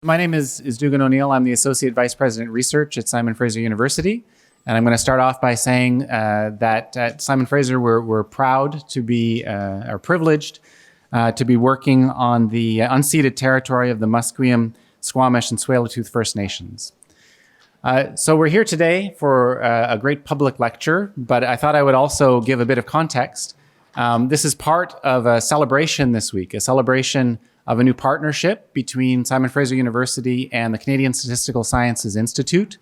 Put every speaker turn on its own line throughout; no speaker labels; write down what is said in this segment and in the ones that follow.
My name is Dugan O'Neill. I'm the Associate Vice President Research at Simon Fraser University. And I'm going to start off by saying that at Simon Fraser, we're proud to be, or privileged to be working on the unceded territory of the Musqueam, Squamish, and Tsleil-Waututh First Nations. So we're here today for a great public lecture, but I thought I would also give a bit of context. This is part of a celebration this week, a celebration of a new partnership between Simon Fraser University and the Canadian Statistical Sciences Institute,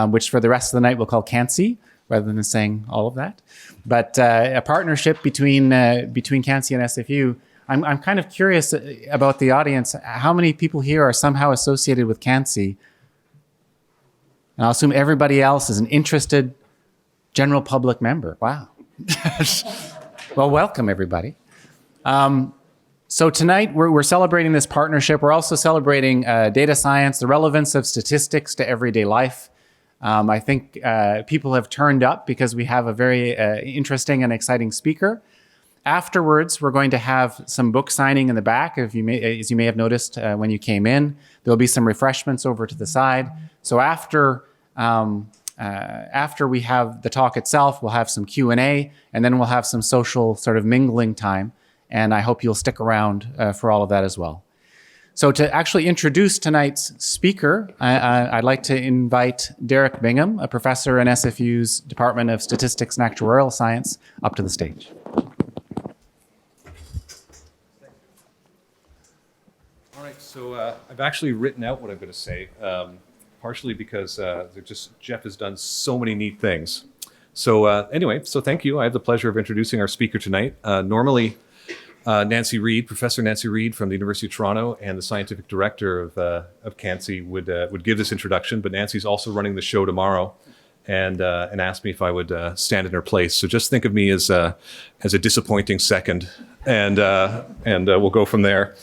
which for the rest of the night we'll call CANSSI, rather than saying all of that. But a partnership between CANSSI and SFU. I'm kind of curious about the audience. How many people here are somehow associated with CANSSI? And I'll assume everybody else is an interested general public member. Wow. Well, welcome everybody. So tonight we're celebrating this partnership. We're also celebrating data science, the relevance of statistics to everyday life. I think people have turned up because we have a very interesting and exciting speaker. Afterwards, we're going to have some book signing in the back, as you may have noticed when you came in. There'll be some refreshments over to the side. So after we have the talk itself, we'll have some Q&A, and then we'll have some social sort of mingling time. And I hope you'll stick around for all of that as well. So to actually introduce tonight's speaker, I'd like to invite Derek Bingham, a professor in SFU's Department of Statistics and Actuarial Science, up to the stage.
All right, so I've actually written out what I'm going to say, partially because Jeff has done so many neat things. So anyway, so thank you. I have the pleasure of introducing our speaker tonight. Normally, Nancy Reed, Professor Nancy Reed from the University of Toronto and the scientific director of CANSSI would give this introduction, but Nancy's also running the show tomorrow and asked me if I would stand in her place. So just think of me as a disappointing second, and we'll go from there.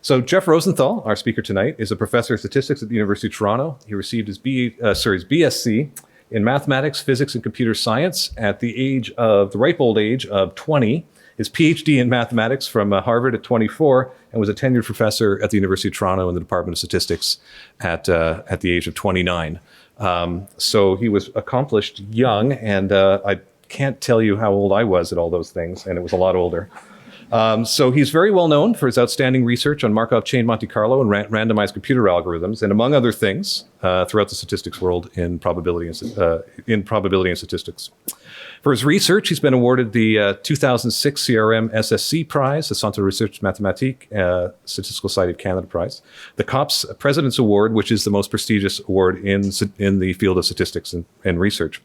So Jeff Rosenthal, our speaker tonight, is a professor of statistics at the University of Toronto. He received his BSc in mathematics, physics, and computer science at the ripe old age of 20. His PhD in mathematics from Harvard at 24, and was a tenured professor at the University of Toronto in the Department of Statistics at the age of 29. So he was accomplished young, and I can't tell you how old I was at all those things, and it was a lot older. So he's very well known for his outstanding research on Markov chain Monte Carlo and randomized computer algorithms, and among other things, throughout the statistics world in probability and statistics. For his research, he's been awarded the 2006 CRM SSC Prize, the Centre de Recherche Mathématique, Statistical Society of Canada Prize, the COPS President's Award, which is the most prestigious award in the field of statistics and research.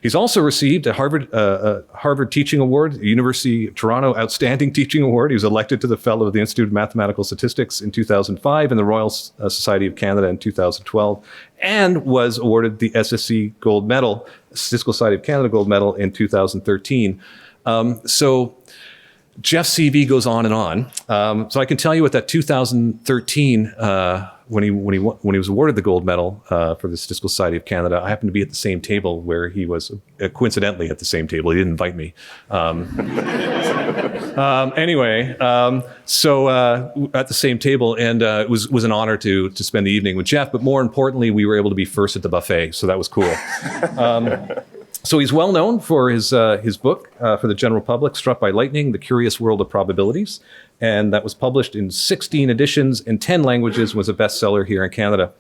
He's also received a Harvard Teaching Award, a University of Toronto Outstanding Teaching Award. He was elected to the Fellow of the Institute of Mathematical Statistics in 2005 and the Royal Society of Canada in 2012, and was awarded the SSC Gold Medal, Statistical Society of Canada Gold Medal in 2013. So Jeff's CV goes on and on. So I can tell you at that 2013, when he was awarded the gold medal for the Statistical Society of Canada, I happened to be at the same table where he was, coincidentally at the same table. He didn't invite me. Anyway, so at the same table, and it was an honor to spend the evening with Jeff. But more importantly, we were able to be first at the buffet, so that was cool. So he's well known for his book for the general public, Struck by Lightning, The Curious World of Probabilities. And that was published in 16 editions in 10 languages, was a bestseller here in Canada.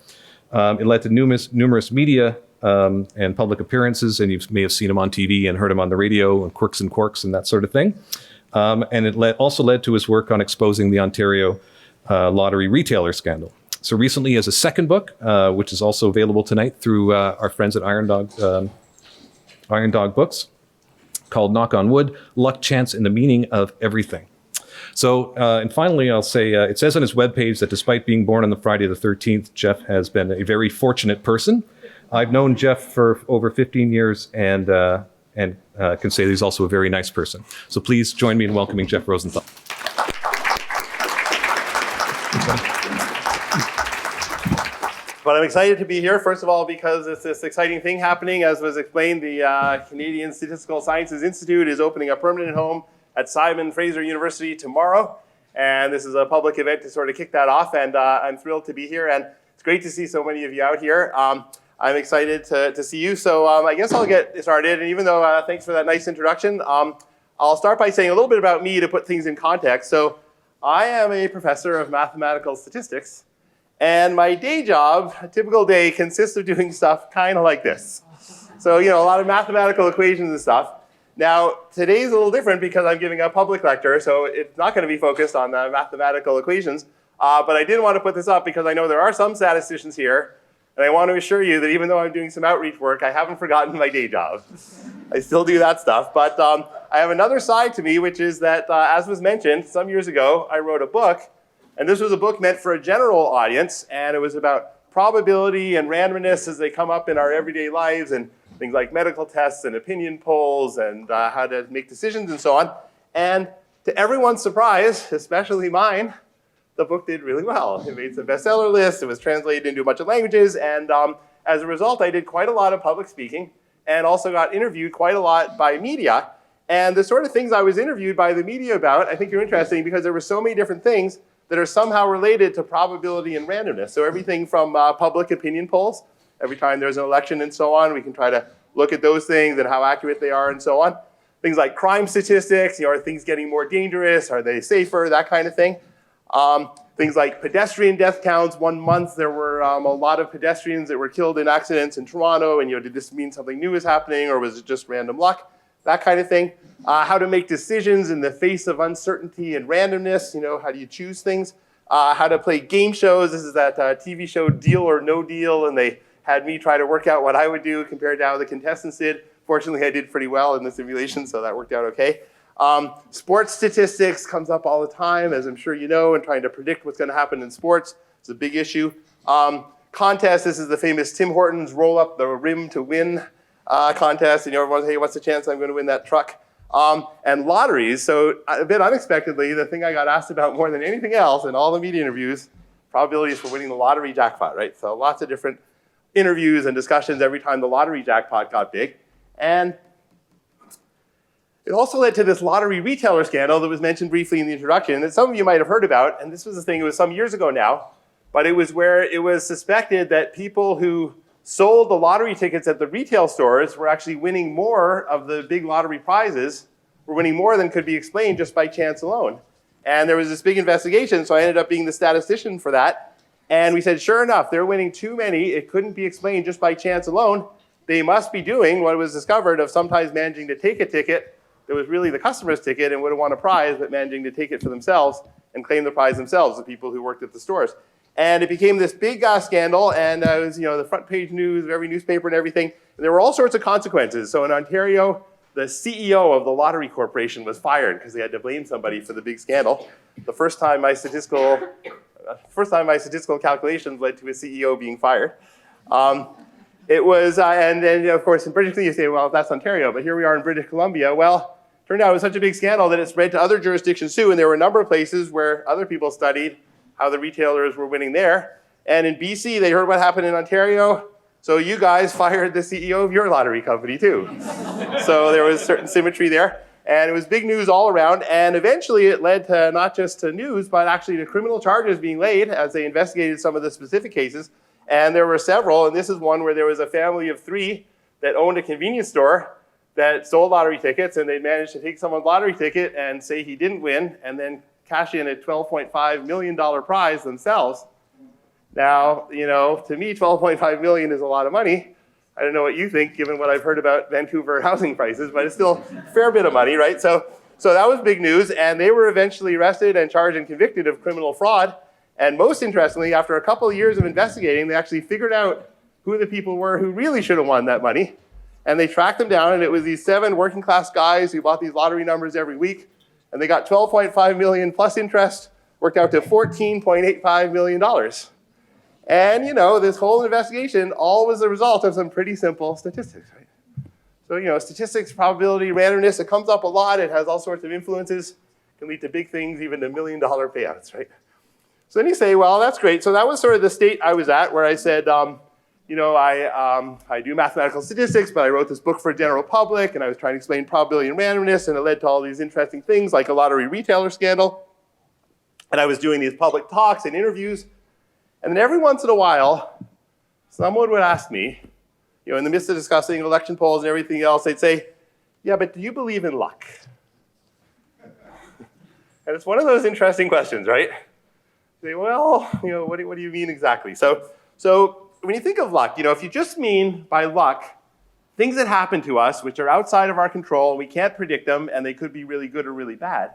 It led to numerous media and public appearances, and you may have seen him on TV and heard him on the radio, and Quirks and Quarks and that sort of thing. And it also led to his work on exposing the Ontario lottery retailer scandal. So recently he has a second book, which is also available tonight through our friends at Iron Dog Books, called Knock on Wood, Luck, Chance, and the Meaning of Everything. So, and finally, I'll say, it says on his webpage that despite being born on the Friday the 13th, Jeff has been a very fortunate person. I've known Jeff for over 15 years and can say that he's also a very nice person. So please join me in welcoming Jeff Rosenthal.
But I'm excited to be here, first of all, because it's this exciting thing happening. As was explained, the Canadian Statistical Sciences Institute is opening a permanent home at Simon Fraser University tomorrow. And this is a public event to sort of kick that off, and I'm thrilled to be here, and it's great to see so many of you out here. I'm excited to see you, so I guess I'll get started, and even though thanks for that nice introduction, I'll start by saying a little bit about me to put things in context. So I am a professor of mathematical statistics, and my day job, a typical day, consists of doing stuff kind of like this. So, a lot of mathematical equations and stuff. Now, today's a little different because I'm giving a public lecture, so it's not going to be focused on the mathematical equations. But I did want to put this up because I know there are some statisticians here, and I want to assure you that even though I'm doing some outreach work, I haven't forgotten my day job. I still do that stuff. But I have another side to me, which is that, as was mentioned, some years ago, I wrote a book. And this was a book meant for a general audience, and it was about probability and randomness as they come up in our everyday lives, and things like medical tests and opinion polls and how to make decisions and so on. And to everyone's surprise, especially mine, the book did really well. It made some bestseller lists, it was translated into a bunch of languages, and as a result, I did quite a lot of public speaking and also got interviewed quite a lot by media. And the sort of things I was interviewed by the media about, I think are interesting because there were so many different things that are somehow related to probability and randomness. So everything from public opinion polls, every time there's an election and so on, we can try to look at those things and how accurate they are and so on. Things like crime statistics, are things getting more dangerous? Are they safer? That kind of thing. Things like pedestrian death counts. 1 month there were a lot of pedestrians that were killed in accidents in Toronto, and did this mean something new is happening, or was it just random luck? That kind of thing. How to make decisions in the face of uncertainty and randomness. How do you choose things? How to play game shows. This is that TV show Deal or No Deal, and they had me try to work out what I would do compared to how the contestants did. Fortunately, I did pretty well in the simulation, so that worked out okay. Sports statistics comes up all the time, as I'm sure you know, and trying to predict what's going to happen in sports is a big issue. Contests, this is the famous Tim Hortons roll up the rim to win contest, and everyone's, hey, what's the chance I'm going to win that truck? And lotteries, so a bit unexpectedly, the thing I got asked about more than anything else in all the media interviews, probabilities for winning the lottery jackpot, right? So lots of different interviews and discussions every time the lottery jackpot got big. And it also led to this lottery retailer scandal that was mentioned briefly in the introduction that some of you might have heard about. And this was the thing, it was some years ago now, but it was where it was suspected that people who sold the lottery tickets at the retail stores were actually winning more of the big lottery prizes, were winning more than could be explained just by chance alone. And there was this big investigation, so I ended up being the statistician for that. And we said, sure enough, they're winning too many. It couldn't be explained just by chance alone. They must be doing what was discovered of sometimes managing to take a ticket that was really the customer's ticket and would have won a prize, but managing to take it for themselves and claim the prize themselves, the people who worked at the stores. And it became this big scandal, and it was the front page news of every newspaper and everything. And there were all sorts of consequences. So in Ontario, the CEO of the lottery corporation was fired because they had to blame somebody for the big scandal. The first time my statistical calculations led to a CEO being fired. It was, and then of course in British Columbia you say, well, that's Ontario, but here we are in British Columbia. Well, turned out it was such a big scandal that it spread to other jurisdictions too, and there were a number of places where other people studied how the retailers were winning there. And in BC, they heard what happened in Ontario, so you guys fired the CEO of your lottery company too. So there was certain symmetry there. And it was big news all around, and eventually it led to not just to news, but actually to criminal charges being laid as they investigated some of the specific cases. And there were several, and this is one where there was a family of 3 that owned a convenience store that sold lottery tickets, and they managed to take someone's lottery ticket and say he didn't win, and then cash in a $12.5 million prize themselves. Now, to me, $12.5 million is a lot of money. I don't know what you think, given what I've heard about Vancouver housing prices, but it's still a fair bit of money, right? So that was big news, and they were eventually arrested and charged and convicted of criminal fraud. And most interestingly, after a couple of years of investigating, they actually figured out who the people were who really should have won that money. And they tracked them down, and it was these 7 working class guys who bought these lottery numbers every week. And they got $12.5 million plus interest, worked out to $14.85 million. And, this whole investigation all was the result of some pretty simple statistics, right? So, statistics, probability, randomness, it comes up a lot. It has all sorts of influences. It can lead to big things, even to $1 million payouts, right? So then you say, well, that's great. So that was sort of the state I was at, where I said, I do mathematical statistics, but I wrote this book for the general public, and I was trying to explain probability and randomness, and it led to all these interesting things, like a lottery retailer scandal. And I was doing these public talks and interviews. And then every once in a while, someone would ask me, in the midst of discussing election polls and everything else, they'd say, yeah, but do you believe in luck? And it's one of those interesting questions, right? Say, well, what do you mean exactly? So when you think of luck, if you just mean by luck things that happen to us which are outside of our control, we can't predict them, and they could be really good or really bad,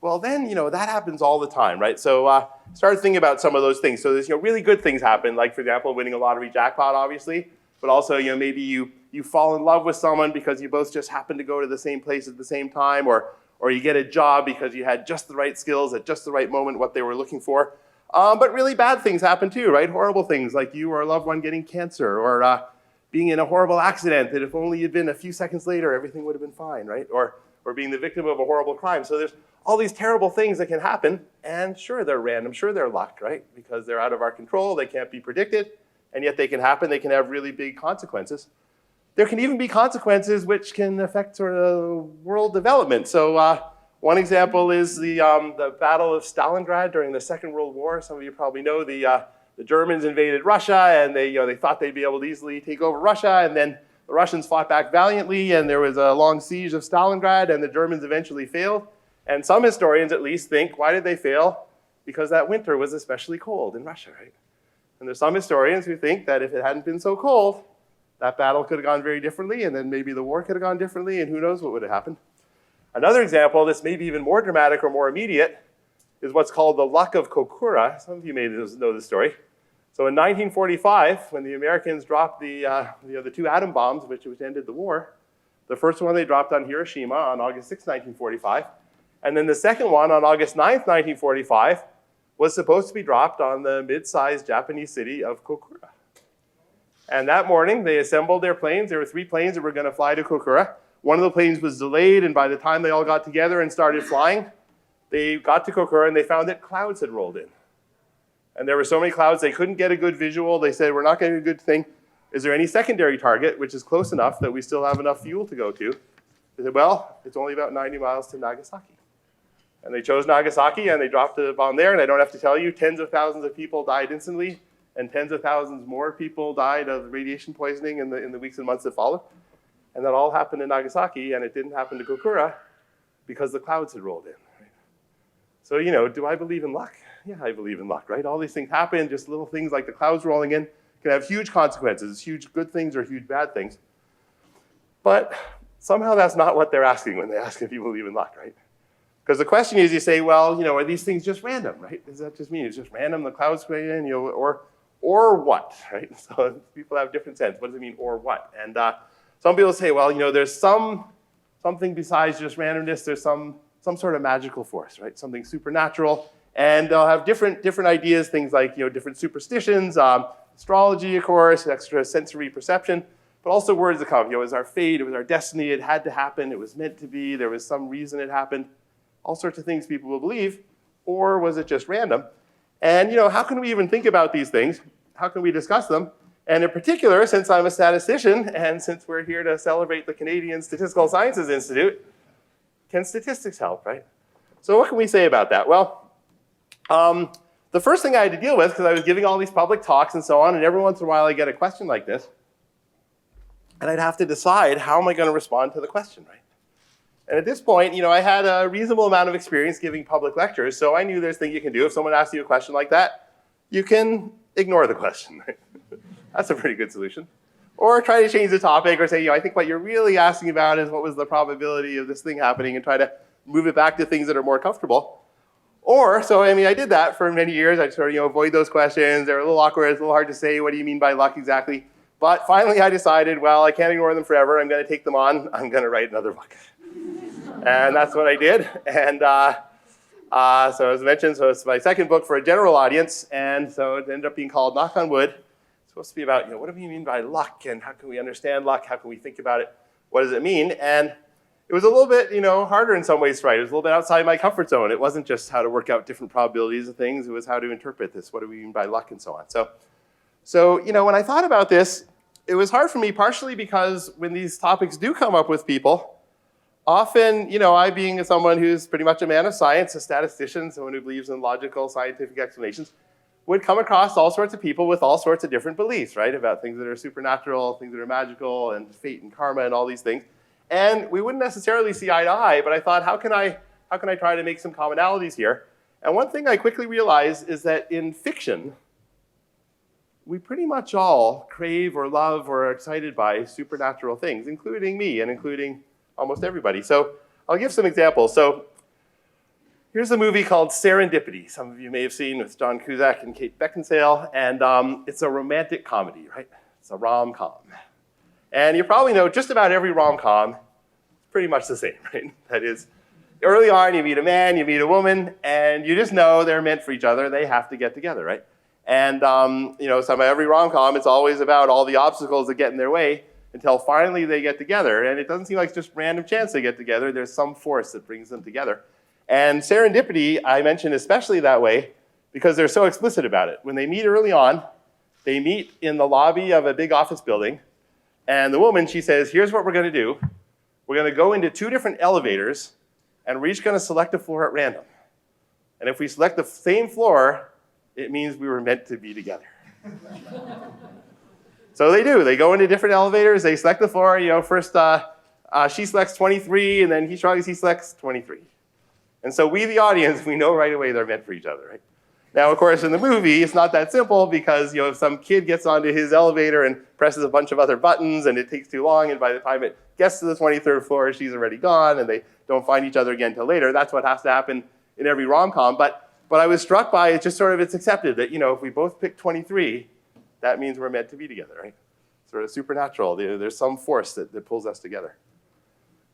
well then, that happens all the time, right? So start thinking about some of those things. So there's, really good things happen, like for example, winning a lottery jackpot, obviously, but also, maybe you fall in love with someone because you both just happen to go to the same place at the same time, or you get a job because you had just the right skills at just the right moment, what they were looking for. But really bad things happen too, right? Horrible things like you or a loved one getting cancer, or being in a horrible accident that if only you'd been a few seconds later, everything would have been fine, right? Or being the victim of a horrible crime. So there's all these terrible things that can happen, and sure, they're random, sure, they're luck, right? Because they're out of our control, they can't be predicted, and yet they can happen, they can have really big consequences. There can even be consequences which can affect sort of world development. So one example is the Battle of Stalingrad during the Second World War. Some of you probably know the Germans invaded Russia, and they thought they'd be able to easily take over Russia, and then the Russians fought back valiantly, and there was a long siege of Stalingrad, and the Germans eventually failed. And some historians at least think, why did they fail? Because that winter was especially cold in Russia, right? And there's some historians who think that if it hadn't been so cold, that battle could have gone very differently, and then maybe the war could have gone differently, and who knows what would have happened. Another example that's maybe even more dramatic or more immediate is what's called the luck of Kokura. Some of you may know this story. So in 1945, when the Americans dropped the 2 atom bombs, which ended the war, the first one they dropped on Hiroshima on August 6, 1945, and then the second one on August 9, 1945, was supposed to be dropped on the mid-sized Japanese city of Kokura. And that morning, they assembled their planes. There were 3 planes that were going to fly to Kokura. One of the planes was delayed, and by the time they all got together and started flying, they got to Kokura and they found that clouds had rolled in. And there were so many clouds, they couldn't get a good visual. They said, we're not getting a good thing. Is there any secondary target, which is close enough that we still have enough fuel to go to? They said, well, it's only about 90 miles to Nagasaki. And they chose Nagasaki, and they dropped the bomb there. And I don't have to tell you, tens of thousands of people died instantly, and tens of thousands more people died of radiation poisoning in the weeks and months that followed. And that all happened in Nagasaki, and it didn't happen to Kokura because the clouds had rolled in. Right? So, do I believe in luck? Yeah, I believe in luck, right? All these things happen, just little things like the clouds rolling in can have huge consequences, huge good things or huge bad things. But somehow that's not what they're asking when they ask if you believe in luck, right? Because the question is, you say, well, are these things just random, right? Does that just mean it's just random, the clouds play in, or what, right? So people have different sense. What does it mean, or what? And some people say, well, there's something besides just randomness. There's some sort of magical force, right? Something supernatural. And they'll have different ideas, things like, different superstitions, astrology, of course, extrasensory perception, but also words that come. It was our fate, it was our destiny, it had to happen, it was meant to be, there was some reason it happened. All sorts of things people will believe, or was it just random? And how can we even think about these things? How can we discuss them? And in particular, since I'm a statistician, and since we're here to celebrate the Canadian Statistical Sciences Institute, can statistics help, right? So what can we say about that? Well, the first thing I had to deal with, because I was giving all these public talks and so on, and every once in a while I get a question like this, and I'd have to decide how am I going to respond to the question, right? And at this point, I had a reasonable amount of experience giving public lectures, so I knew there's things you can do. If someone asks you a question like that, you can ignore the question. Right? That's a pretty good solution. Or try to change the topic, or say, I think what you're really asking about is what was the probability of this thing happening, and try to move it back to things that are more comfortable. Or, I did that for many years. I'd sort of, avoid those questions. They're a little awkward. It's a little hard to say, what do you mean by luck exactly? But finally I decided, well, I can't ignore them forever. I'm going to take them on. I'm going to write another book. And that's what I did. And so as mentioned, so it's my second book for a general audience. And so it ended up being called Knock on Wood. It's supposed to be about, what do we mean by luck? And how can we understand luck? How can we think about it? What does it mean? And it was a little bit, harder in some ways to write. It was a little bit outside my comfort zone. It wasn't just how to work out different probabilities of things. It was how to interpret this. What do we mean by luck and so on. So when I thought about this, it was hard for me partially because when these topics do come up with people, often, I being someone who's pretty much a man of science, a statistician, someone who believes in logical scientific explanations, would come across all sorts of people with all sorts of different beliefs, right? About things that are supernatural, things that are magical, and fate and karma and all these things. And we wouldn't necessarily see eye to eye, but I thought, how can I try to make some commonalities here? And one thing I quickly realized is that in fiction, we pretty much all crave or love or are excited by supernatural things, including me and including almost everybody. So I'll give some examples. So here's a movie called Serendipity. Some of you may have seen with John Cusack and Kate Beckinsale. And it's a romantic comedy, right? It's a rom-com. And you probably know just about every rom-com is pretty much the same, right? That is, early on, you meet a man, you meet a woman, and you just know they're meant for each other. They have to get together, right? And every rom-com, it's always about all the obstacles that get in their way until finally they get together. And it doesn't seem like just random chance they get together. There's some force that brings them together. And Serendipity, I mention especially that way because they're so explicit about it. When they meet early on, they meet in the lobby of a big office building. And the woman, she says, here's what we're going to do. We're going to go into 2 different elevators, and we're each going to select a floor at random. And if we select the same floor, it means we were meant to be together. So they do. They go into different elevators. They select the floor. First she selects 23, and then he selects 23. And so we, the audience, we know right away they're meant for each other, right? Now, of course, in the movie, it's not that simple because, if some kid gets onto his elevator and presses a bunch of other buttons and it takes too long, and by the time it gets to the 23rd floor, she's already gone and they don't find each other again till later. That's what has to happen in every rom-com. But what I was struck by is just it's accepted that, if we both pick 23, that means we're meant to be together, right? Sort of supernatural. There's some force that pulls us together.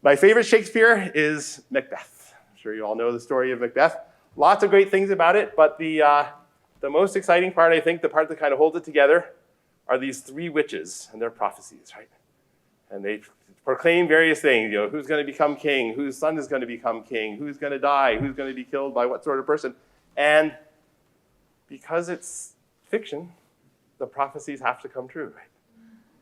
My favorite Shakespeare is Macbeth. I'm sure you all know the story of Macbeth. Lots of great things about it, but the most exciting part, I think, the part that kind of holds it together, are these 3 witches and their prophecies, right? And they proclaim various things, who's going to become king, whose son is going to become king, who's going to die, who's going to be killed by what sort of person. And because it's fiction, the prophecies have to come true, right?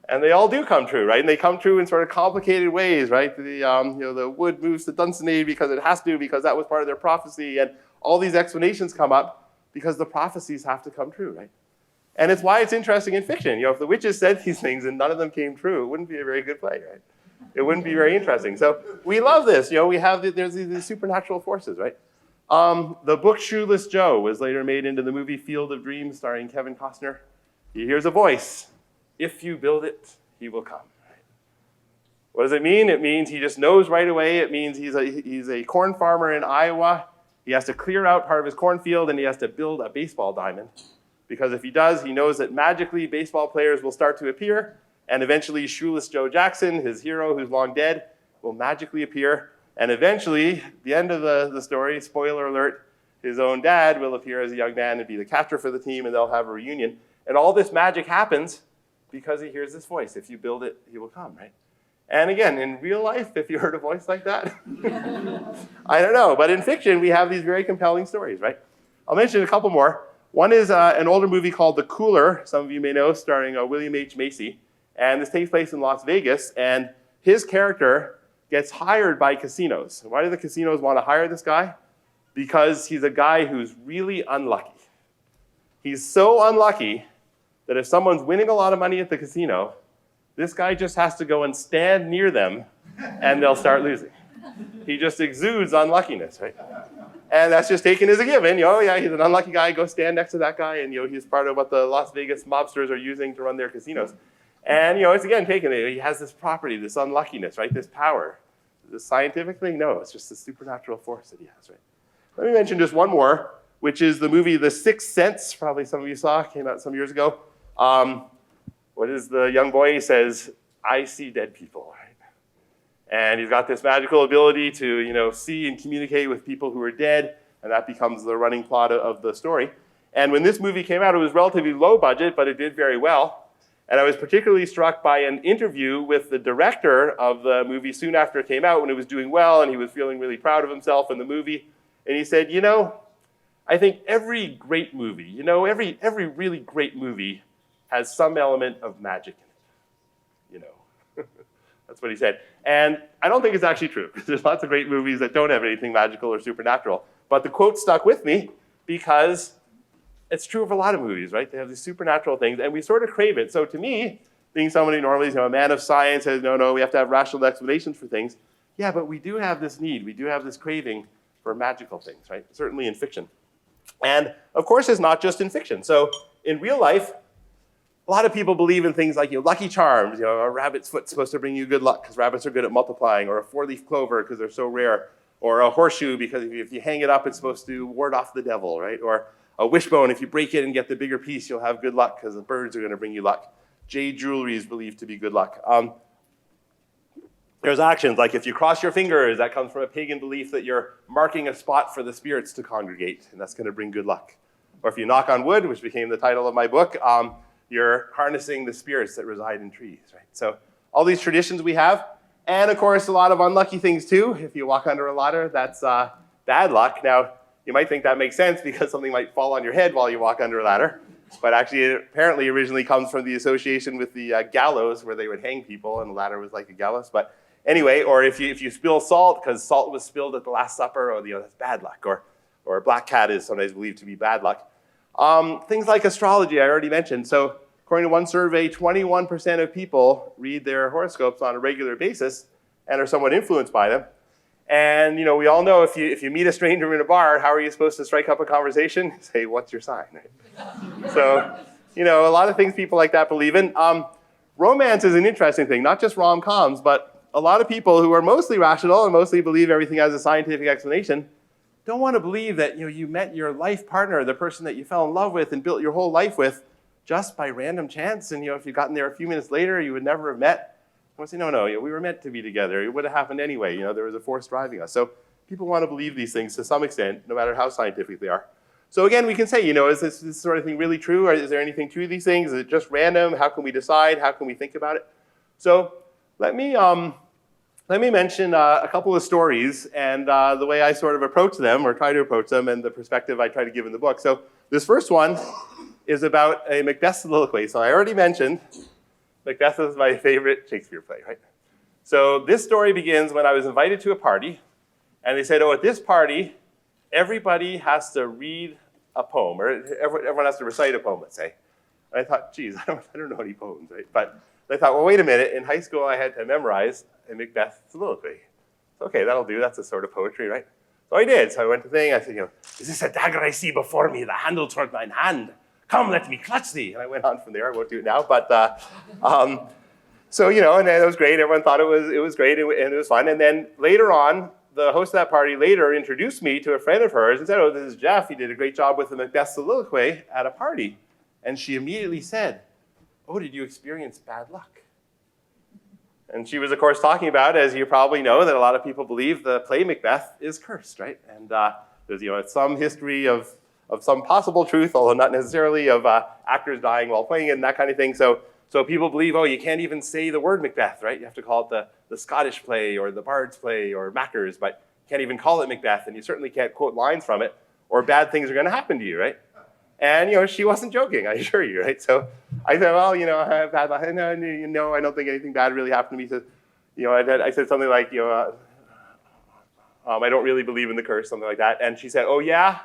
And they all do come true, right? And they come true in sort of complicated ways, right? The wood moves to Dunsinane because it has to, because that was part of their prophecy. And all these explanations come up because the prophecies have to come true, right? And it's why it's interesting in fiction. If the witches said these things and none of them came true, it wouldn't be a very good play, right? It wouldn't be very interesting. So we love this. There's these supernatural forces, right? The book Shoeless Joe was later made into the movie Field of Dreams starring Kevin Costner. He hears a voice. If you build it, he will come. Right? What does it mean? It means he just knows right away. It means he's a corn farmer in Iowa. He has to clear out part of his cornfield and he has to build a baseball diamond. Because if he does, he knows that magically baseball players will start to appear, and eventually Shoeless Joe Jackson, his hero who's long dead, will magically appear. And eventually, the end of the story, spoiler alert, his own dad will appear as a young man and be the catcher for the team, and they'll have a reunion. And all this magic happens because he hears this voice. If you build it, he will come, right? And again, in real life, if you heard a voice like that, I don't know. But in fiction, we have these very compelling stories, right? I'll mention a couple more. One is an older movie called The Cooler, some of you may know, starring William H. Macy. And this takes place in Las Vegas, and his character gets hired by casinos. Why do the casinos want to hire this guy? Because he's a guy who's really unlucky. He's so unlucky that if someone's winning a lot of money at the casino, this guy just has to go and stand near them, and they'll start losing. He just exudes unluckiness, right? And that's just taken as a given. Oh yeah, he's an unlucky guy. Go stand next to that guy, and he's part of what the Las Vegas mobsters are using to run their casinos. And it's again taken. He has this property, this unluckiness, right? This power. Is it scientifically? No, it's just a supernatural force that he has, right? Let me mention just one more, which is the movie The Sixth Sense. Probably some of you saw. Came out some years ago. What is the young boy? He says, "I see dead people." Right? And he's got this magical ability to, see and communicate with people who are dead, and that becomes the running plot of the story. And when this movie came out, it was relatively low budget, but it did very well. And I was particularly struck by an interview with the director of the movie soon after it came out, when it was doing well, and he was feeling really proud of himself in the movie. And he said, I think every great movie, every really great movie has some element of magic in it. That's what he said. And I don't think it's actually true. There's lots of great movies that don't have anything magical or supernatural. But the quote stuck with me because it's true of a lot of movies, right? They have these supernatural things, and we sort of crave it. So to me, being somebody normally, a man of science, says, no, we have to have rational explanations for things. Yeah, but we do have this need. We do have this craving for magical things, right? Certainly in fiction. And of course, it's not just in fiction. So in real life, a lot of people believe in things like lucky charms. A rabbit's foot's supposed to bring you good luck because rabbits are good at multiplying, or a four-leaf clover because they're so rare, or a horseshoe because if you hang it up, it's supposed to ward off the devil, right? Or a wishbone, if you break it and get the bigger piece, you'll have good luck because the birds are going to bring you luck. Jade jewelry is believed to be good luck. There's actions like if you cross your fingers, that comes from a pagan belief that you're marking a spot for the spirits to congregate, and that's going to bring good luck. Or if you knock on wood, which became the title of my book, you're harnessing the spirits that reside in trees, right? So all these traditions we have, and of course a lot of unlucky things too. If you walk under a ladder, that's bad luck. Now, you might think that makes sense because something might fall on your head while you walk under a ladder, but actually it apparently originally comes from the association with the gallows where they would hang people, and the ladder was like a gallows. But anyway, or if you spill salt because salt was spilled at the Last Supper, or that's bad luck. Or a black cat is sometimes believed to be bad luck. Things like astrology, I already mentioned. So according to one survey, 21% of people read their horoscopes on a regular basis and are somewhat influenced by them. And we all know if you meet a stranger in a bar, how are you supposed to strike up a conversation? Say, what's your sign? So, a lot of things people like that believe in. Romance is an interesting thing, not just rom-coms, but a lot of people who are mostly rational and mostly believe everything has a scientific explanation don't want to believe that you met your life partner, the person that you fell in love with and built your whole life with, just by random chance. And if you'd gotten there a few minutes later, you would never have met. I would say, no, we were meant to be together. It would have happened anyway. There was a force driving us. So people want to believe these things to some extent, no matter how scientific they are. So again, we can say, is this sort of thing really true? Or is there anything to these things? Is it just random? How can we decide? How can we think about it? So let me mention a couple of stories and the way I sort of approach them or try to approach them and the perspective I try to give in the book. So this first one is about a Macbeth soliloquy. So I already mentioned Macbeth is my favorite Shakespeare play, right? So this story begins when I was invited to a party, and they said, at this party, everybody has to read a poem, or everyone has to recite a poem, let's say. And I thought, geez, I don't know any poems, right? But I thought, well, wait a minute. In high school, I had to memorize a Macbeth soliloquy. Okay, that'll do. That's a sort of poetry, right? So I did. So I went to the thing. I said, is this a dagger I see before me, the handle toward mine hand? Come, let me clutch thee. And I went on from there. I won't do it now. But so, and it was great. Everyone thought it was great and it was fun. And then later on, the host of that party later introduced me to a friend of hers and said, this is Jeff. He did a great job with the Macbeth soliloquy at a party. And she immediately said, did you experience bad luck? And she was, of course, talking about, as you probably know, that a lot of people believe the play Macbeth is cursed, right? And there's some history of some possible truth, although not necessarily, of actors dying while playing it and that kind of thing. So people believe, you can't even say the word Macbeth, right? You have to call it the Scottish play or the Bard's play or Macker's, but you can't even call it Macbeth, and you certainly can't quote lines from it, or bad things are going to happen to you, right? And, she wasn't joking, I assure you, right? So I said, I have bad luck. No, I don't think anything bad really happened to me. So, I said something like, I don't really believe in the curse, something like that. And she said, oh, yeah?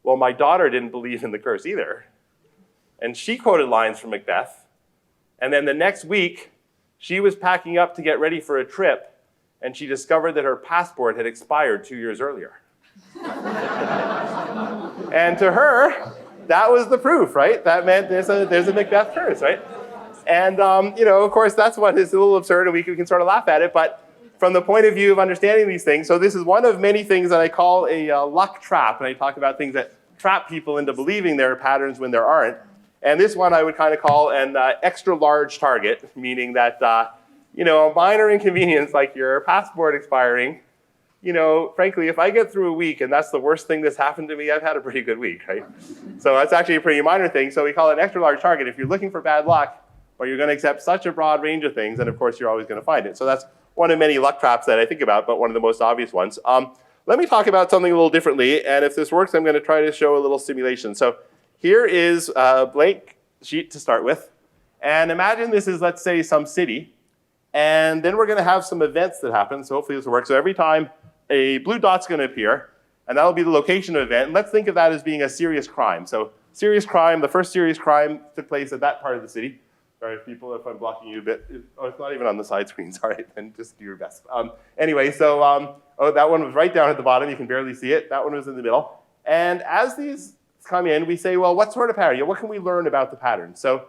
Well, my daughter didn't believe in the curse either. And she quoted lines from Macbeth. And then the next week, she was packing up to get ready for a trip, and she discovered that her passport had expired 2 years earlier. And to her, that was the proof, right? That meant there's a Macbeth curse, right? And, of course, that's what is a little absurd, and we can sort of laugh at it. But from the point of view of understanding these things, so this is one of many things that I call a luck trap. And I talk about things that trap people into believing there are patterns when there aren't. And this one I would kind of call an extra large target, meaning that, a minor inconvenience like your passport expiring, frankly, if I get through a week and that's the worst thing that's happened to me, I've had a pretty good week, right? So that's actually a pretty minor thing. So we call it an extra large target. If you're looking for bad luck, or you're going to accept such a broad range of things, then of course you're always going to find it. So that's one of many luck traps that I think about, but one of the most obvious ones. Let me talk about something a little differently, and if this works, I'm going to try to show a little simulation. So here is a blank sheet to start with, and imagine this is, let's say, some city, And then we're going to have some events that happen. So hopefully this will work. So every time a blue dot's going to appear, and that'll be the location of the event. And let's think of that as being a serious crime. So serious crime, the first serious crime took place at that part of the city. Sorry, people, if I'm blocking you a bit. Oh, it's not even on the side screens. All right, then just do your best. Anyway, so oh, that one was right down at the bottom. You can barely see it. That one was in the middle. And as these come in, we say, well, what sort of pattern? What can we learn about the pattern? So,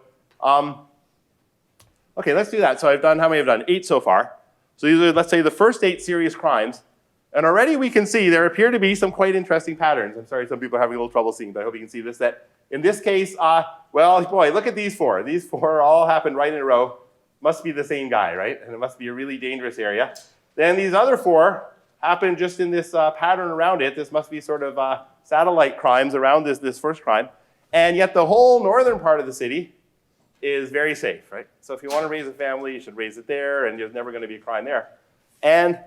okay, let's do that. So I've done, how many have I done? 8 so far. So these are, let's say, the first 8 serious crimes. And already we can see there appear to be some quite interesting patterns. I'm sorry, some people are having a little trouble seeing, but I hope you can see this. That in this case, well, boy, look at these 4. These 4 all happened right in a row. Must be the same guy, right? And it must be a really dangerous area. Then these other 4 happened just in this pattern around it. This must be sort of satellite crimes around this first crime. And yet the whole northern part of the city is very safe, right? So if you want to raise a family, you should raise it there, and there's never going to be a crime there. And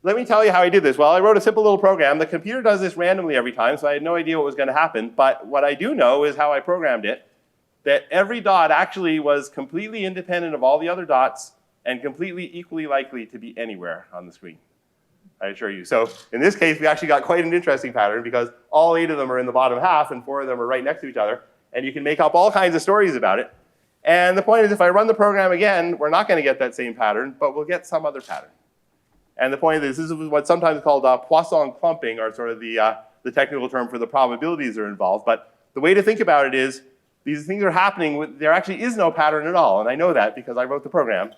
let me tell you how I did this. Well, I wrote a simple little program. The computer does this randomly every time, so I had no idea what was going to happen. But what I do know is how I programmed it, that every dot actually was completely independent of all the other dots and completely equally likely to be anywhere on the screen, I assure you. So in this case, we actually got quite an interesting pattern because all 8 of them are in the bottom half and 4 of them are right next to each other. And you can make up all kinds of stories about it. And the point is, if I run the program again, we're not going to get that same pattern, but we'll get some other pattern. And the point of this is what's sometimes called Poisson clumping, or sort of the technical term for the probabilities that are involved. But the way to think about it is, these things are happening, there actually is no pattern at all. And I know that because I wrote the program.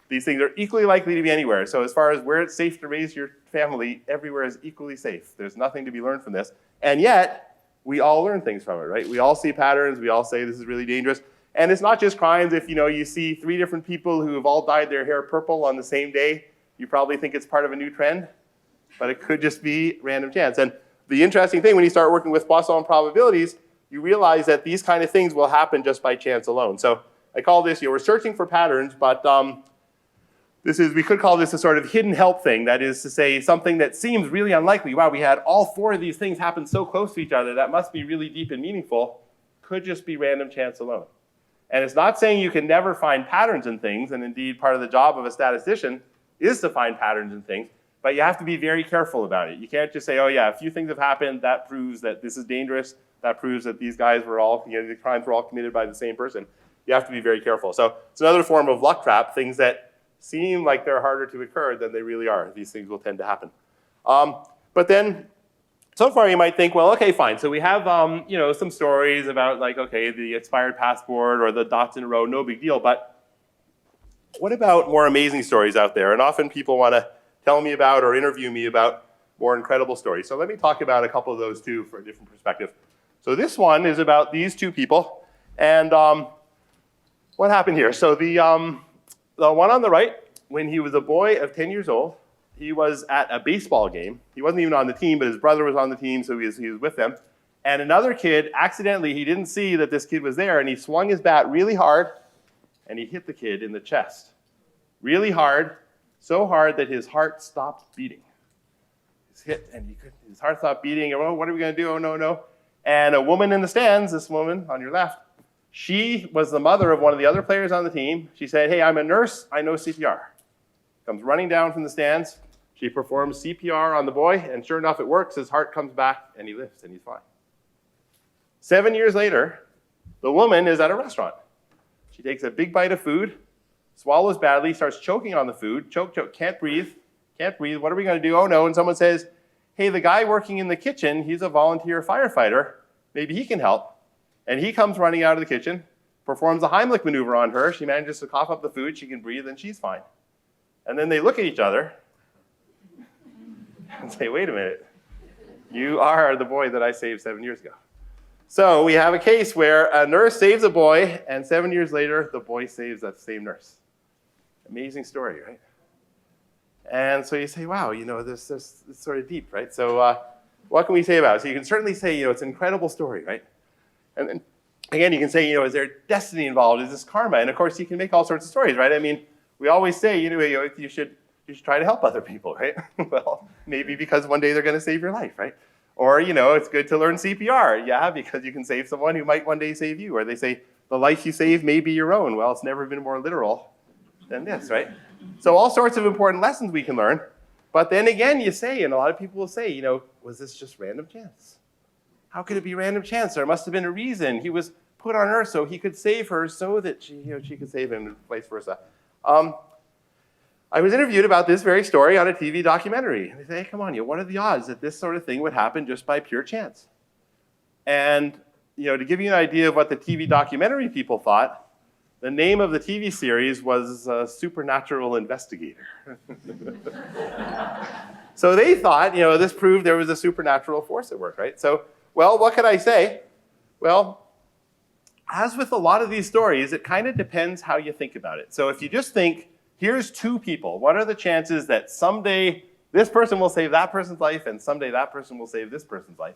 These things are equally likely to be anywhere. So as far as where it's safe to raise your family, everywhere is equally safe. There's nothing to be learned from this. And yet, we all learn things from it, right? We all see patterns. We all say this is really dangerous. And it's not just crimes. If you see 3 different people who have all dyed their hair purple on the same day, you probably think it's part of a new trend, but it could just be random chance. And the interesting thing when you start working with Poisson probabilities, you realize that these kind of things will happen just by chance alone. So I call this, we're searching for patterns, but we could call this a sort of hidden help thing. That is to say, something that seems really unlikely. Wow, we had all 4 of these things happen so close to each other. That must be really deep and meaningful. Could just be random chance alone. And it's not saying you can never find patterns in things. And indeed, part of the job of a statistician is to find patterns in things. But you have to be very careful about it. You can't just say, oh yeah, a few things have happened. That proves that this is dangerous. That proves that these guys were all, the crimes were all committed by the same person. You have to be very careful. So it's another form of luck trap, things that seem like they're harder to occur than they really are. These things will tend to happen. But then, so far you might think, well, okay, fine. So we have, some stories about like, okay, the expired passport or the dots in a row, no big deal. But what about more amazing stories out there? And often people want to tell me about or interview me about more incredible stories. So let me talk about a couple of those too for a different perspective. So this one is about these 2 people. And what happened here? So the one on the right, when he was a boy of 10 years old, he was at a baseball game. He wasn't even on the team, but his brother was on the team, so he was with them. And another kid, accidentally, he didn't see that this kid was there, and he swung his bat really hard, and he hit the kid in the chest. Really hard, so hard that his heart stopped beating. He's hit, and his heart stopped beating, and oh, what are we going to do? Oh, no, no. And a woman in the stands, this woman on your left, she was the mother of one of the other players on the team. She said, hey, I'm a nurse, I know CPR. Comes running down from the stands. She performs CPR on the boy, and sure enough, it works. His heart comes back, and he lives, and he's fine. 7 years later, the woman is at a restaurant. She takes a big bite of food, swallows badly, starts choking on the food, choke, can't breathe. What are we going to do? Oh, no. And someone says, hey, the guy working in the kitchen, he's a volunteer firefighter. Maybe he can help. And he comes running out of the kitchen, performs a Heimlich maneuver on her. She manages to cough up the food. She can breathe, and she's fine. And then they look at each other and say, wait a minute. You are the boy that I saved 7 years ago. So we have a case where a nurse saves a boy, and 7 years later, the boy saves that same nurse. Amazing story, right? And so you say, wow, this is sort of deep, right? So what can we say about it? So you can certainly say, it's an incredible story, right? And then, again, you can say, is there destiny involved? Is this karma? And of course, you can make all sorts of stories, right? I mean, we always say, you should try to help other people, right? Well, maybe because one day they're going to save your life, right? Or, it's good to learn CPR. Yeah, because you can save someone who might one day save you. Or they say, the life you save may be your own. Well, it's never been more literal than this, right? So all sorts of important lessons we can learn. But then again, you say, and a lot of people will say, was this just random chance? How could it be random chance? There must have been a reason. He was put on earth so he could save her so that she could save him, and vice versa. I was interviewed about this very story on a TV documentary. And they say, hey, come on, what are the odds that this sort of thing would happen just by pure chance? And to give you an idea of what the TV documentary people thought, the name of the TV series was Supernatural Investigator. So they thought, this proved there was a supernatural force at work, right? So, well, what could I say? Well, as with a lot of these stories, it kind of depends how you think about it. So if you just think, here's two people, what are the chances that someday this person will save that person's life and someday that person will save this person's life?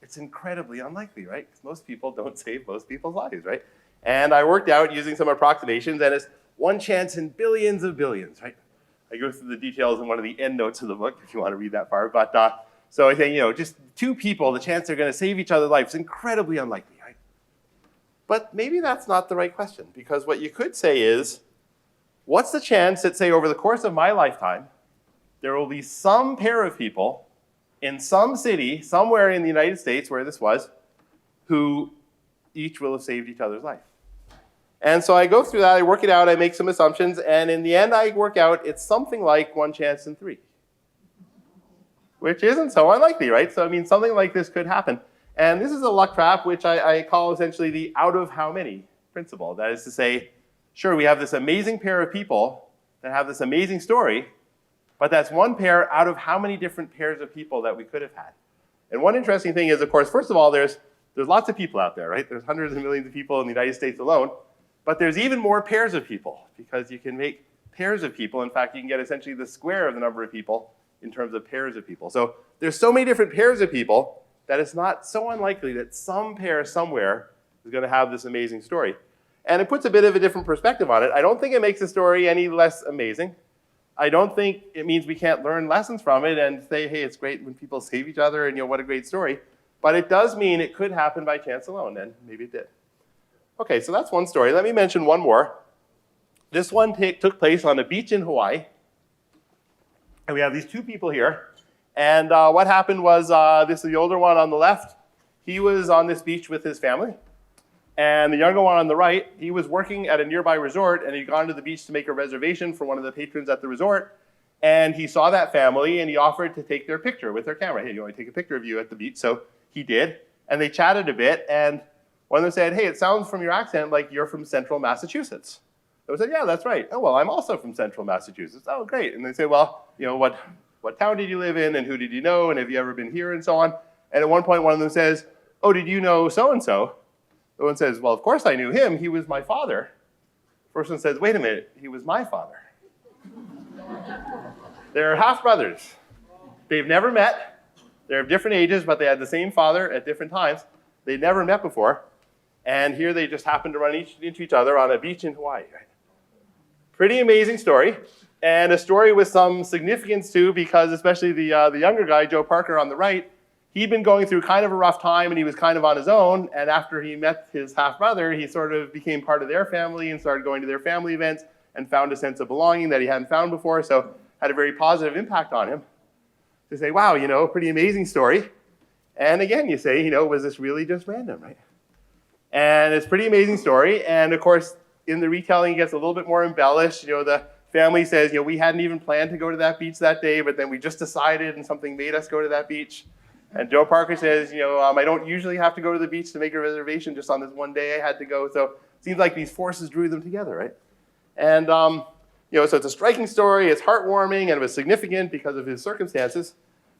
It's incredibly unlikely, right? Because most people don't save most people's lives, right? And I worked out using some approximations, and it's one chance in billions of billions, right? I go through the details in one of the end notes of the book if you want to read that part. But so I think, just two people, the chance they're going to save each other's lives is incredibly unlikely, right? But maybe that's not the right question, because what you could say is, what's the chance that, say, over the course of my lifetime, there will be some pair of people in some city, somewhere in the United States where this was, who each will have saved each other's life? And so I go through that, I work it out, I make some assumptions, and in the end I work out it's something like 1 chance in 3. Which isn't so unlikely, right? So I mean, something like this could happen. And this is a luck trap, which I call essentially the out of how many principle. That is to say, sure, we have this amazing pair of people that have this amazing story, but that's one pair out of how many different pairs of people that we could have had. And one interesting thing is, of course, first of all, there's lots of people out there, right? There's hundreds of millions of people in the United States alone, but there's even more pairs of people because you can make pairs of people. In fact, you can get essentially the square of the number of people in terms of pairs of people. So there's so many different pairs of people that it's not so unlikely that some pair somewhere is going to have this amazing story. And it puts a bit of a different perspective on it. I don't think it makes the story any less amazing. I don't think it means we can't learn lessons from it and say, hey, it's great when people save each other and what a great story. But it does mean it could happen by chance alone, and maybe it did. Okay, so that's one story. Let me mention one more. This one took place on a beach in Hawaii. And we have these two people here. And what happened was, this is the older one on the left. He was on this beach with his family. And the younger one on the right, he was working at a nearby resort, and he'd gone to the beach to make a reservation for one of the patrons at the resort. And he saw that family, and he offered to take their picture with their camera. Hey, you want to take a picture of you at the beach? So he did. And they chatted a bit, and one of them said, hey, it sounds from your accent like you're from central Massachusetts. I said, yeah, that's right. Oh, well, I'm also from central Massachusetts. Oh, great. And they say, well, what town did you live in, and who did you know, and have you ever been here, and so on. And at one point, one of them says, oh, did you know so-and-so? The one says, well, of course I knew him. He was my father. First one says, wait a minute, he was my father. They're half-brothers. They've never met. They're of different ages, but they had the same father at different times. They'd never met before. And here they just happened to run into each other on a beach in Hawaii. Pretty amazing story. And a story with some significance, too, because especially the younger guy, Joe Parker on the right, he'd been going through kind of a rough time, and he was kind of on his own. And after he met his half-brother, he sort of became part of their family and started going to their family events and found a sense of belonging that he hadn't found before. So had a very positive impact on him. To say, wow, pretty amazing story. And again, you say, was this really just random, right? And it's a pretty amazing story. And of course, in the retelling, it gets a little bit more embellished. The family says, we hadn't even planned to go to that beach that day, but then we just decided and something made us go to that beach. And Joe Parker says, I don't usually have to go to the beach to make a reservation. Just on this one day I had to go. So it seems like these forces drew them together, right? And, so it's a striking story. It's heartwarming, and it was significant because of his circumstances.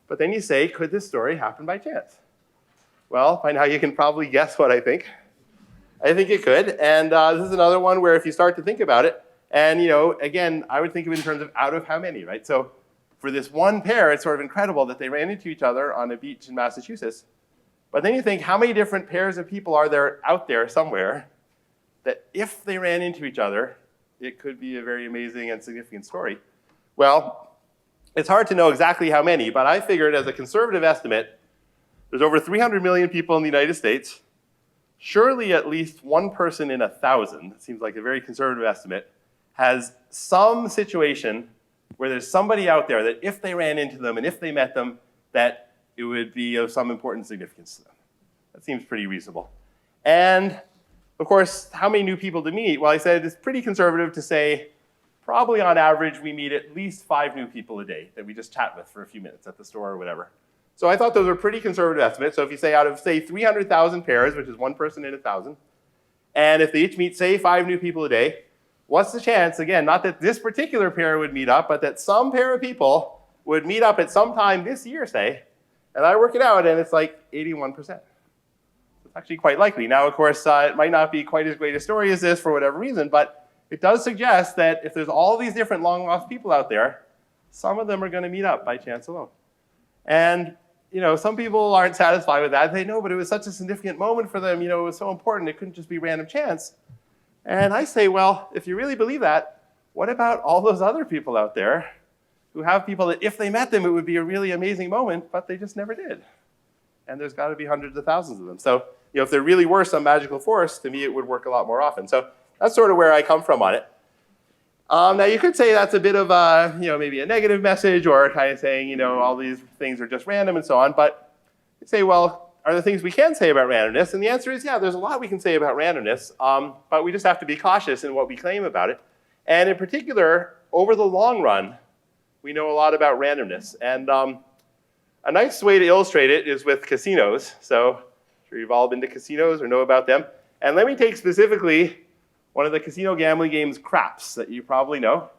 But then you say, could this story happen by chance? Well, by now you can probably guess what I think. I think it could. And this is another one where if you start to think about it, and, again, I would think of it in terms of out of how many, right? So for this one pair, it's sort of incredible that they ran into each other on a beach in Massachusetts. But then you think, how many different pairs of people are there out there somewhere that if they ran into each other, it could be a very amazing and significant story? Well, it's hard to know exactly how many, but I figured as a conservative estimate, there's over 300 million people in the United States. Surely at least one person in 1,000, it seems like a very conservative estimate, has some situation where there's somebody out there that if they ran into them and if they met them, that it would be of some important significance to them. That seems pretty reasonable. And of course, how many new people to meet? Well, I said it's pretty conservative to say probably on average we meet at least 5 new people a day that we just chat with for a few minutes at the store or whatever. So I thought those were pretty conservative estimates. So if you say out of, say, 300,000 pairs, which is one person in 1,000, and if they each meet, say, 5 new people a day, what's the chance, again, not that this particular pair would meet up, but that some pair of people would meet up at some time this year, say, and I work it out, and it's like 81%. It's actually quite likely. Now, of course, it might not be quite as great a story as this for whatever reason, but it does suggest that if there's all these different long-lost people out there, some of them are going to meet up by chance alone. And some people aren't satisfied with that. They know, but it was such a significant moment for them. It was so important. It couldn't just be random chance. And I say, well, if you really believe that, what about all those other people out there who have people that if they met them, it would be a really amazing moment, but they just never did? And there's got to be hundreds of thousands of them. So, if there really were some magical force, to me, it would work a lot more often. So that's sort of where I come from on it. Now, you could say that's a bit of a, maybe a negative message or kind of saying, all these things are just random and so on. But you say, well, are there things we can say about randomness? And the answer is, yeah, there's a lot we can say about randomness, but we just have to be cautious in what we claim about it. And in particular, over the long run, we know a lot about randomness. And a nice way to illustrate it is with casinos. So I'm sure you've all been to casinos or know about them. And let me take specifically one of the casino gambling games, craps, that you probably know.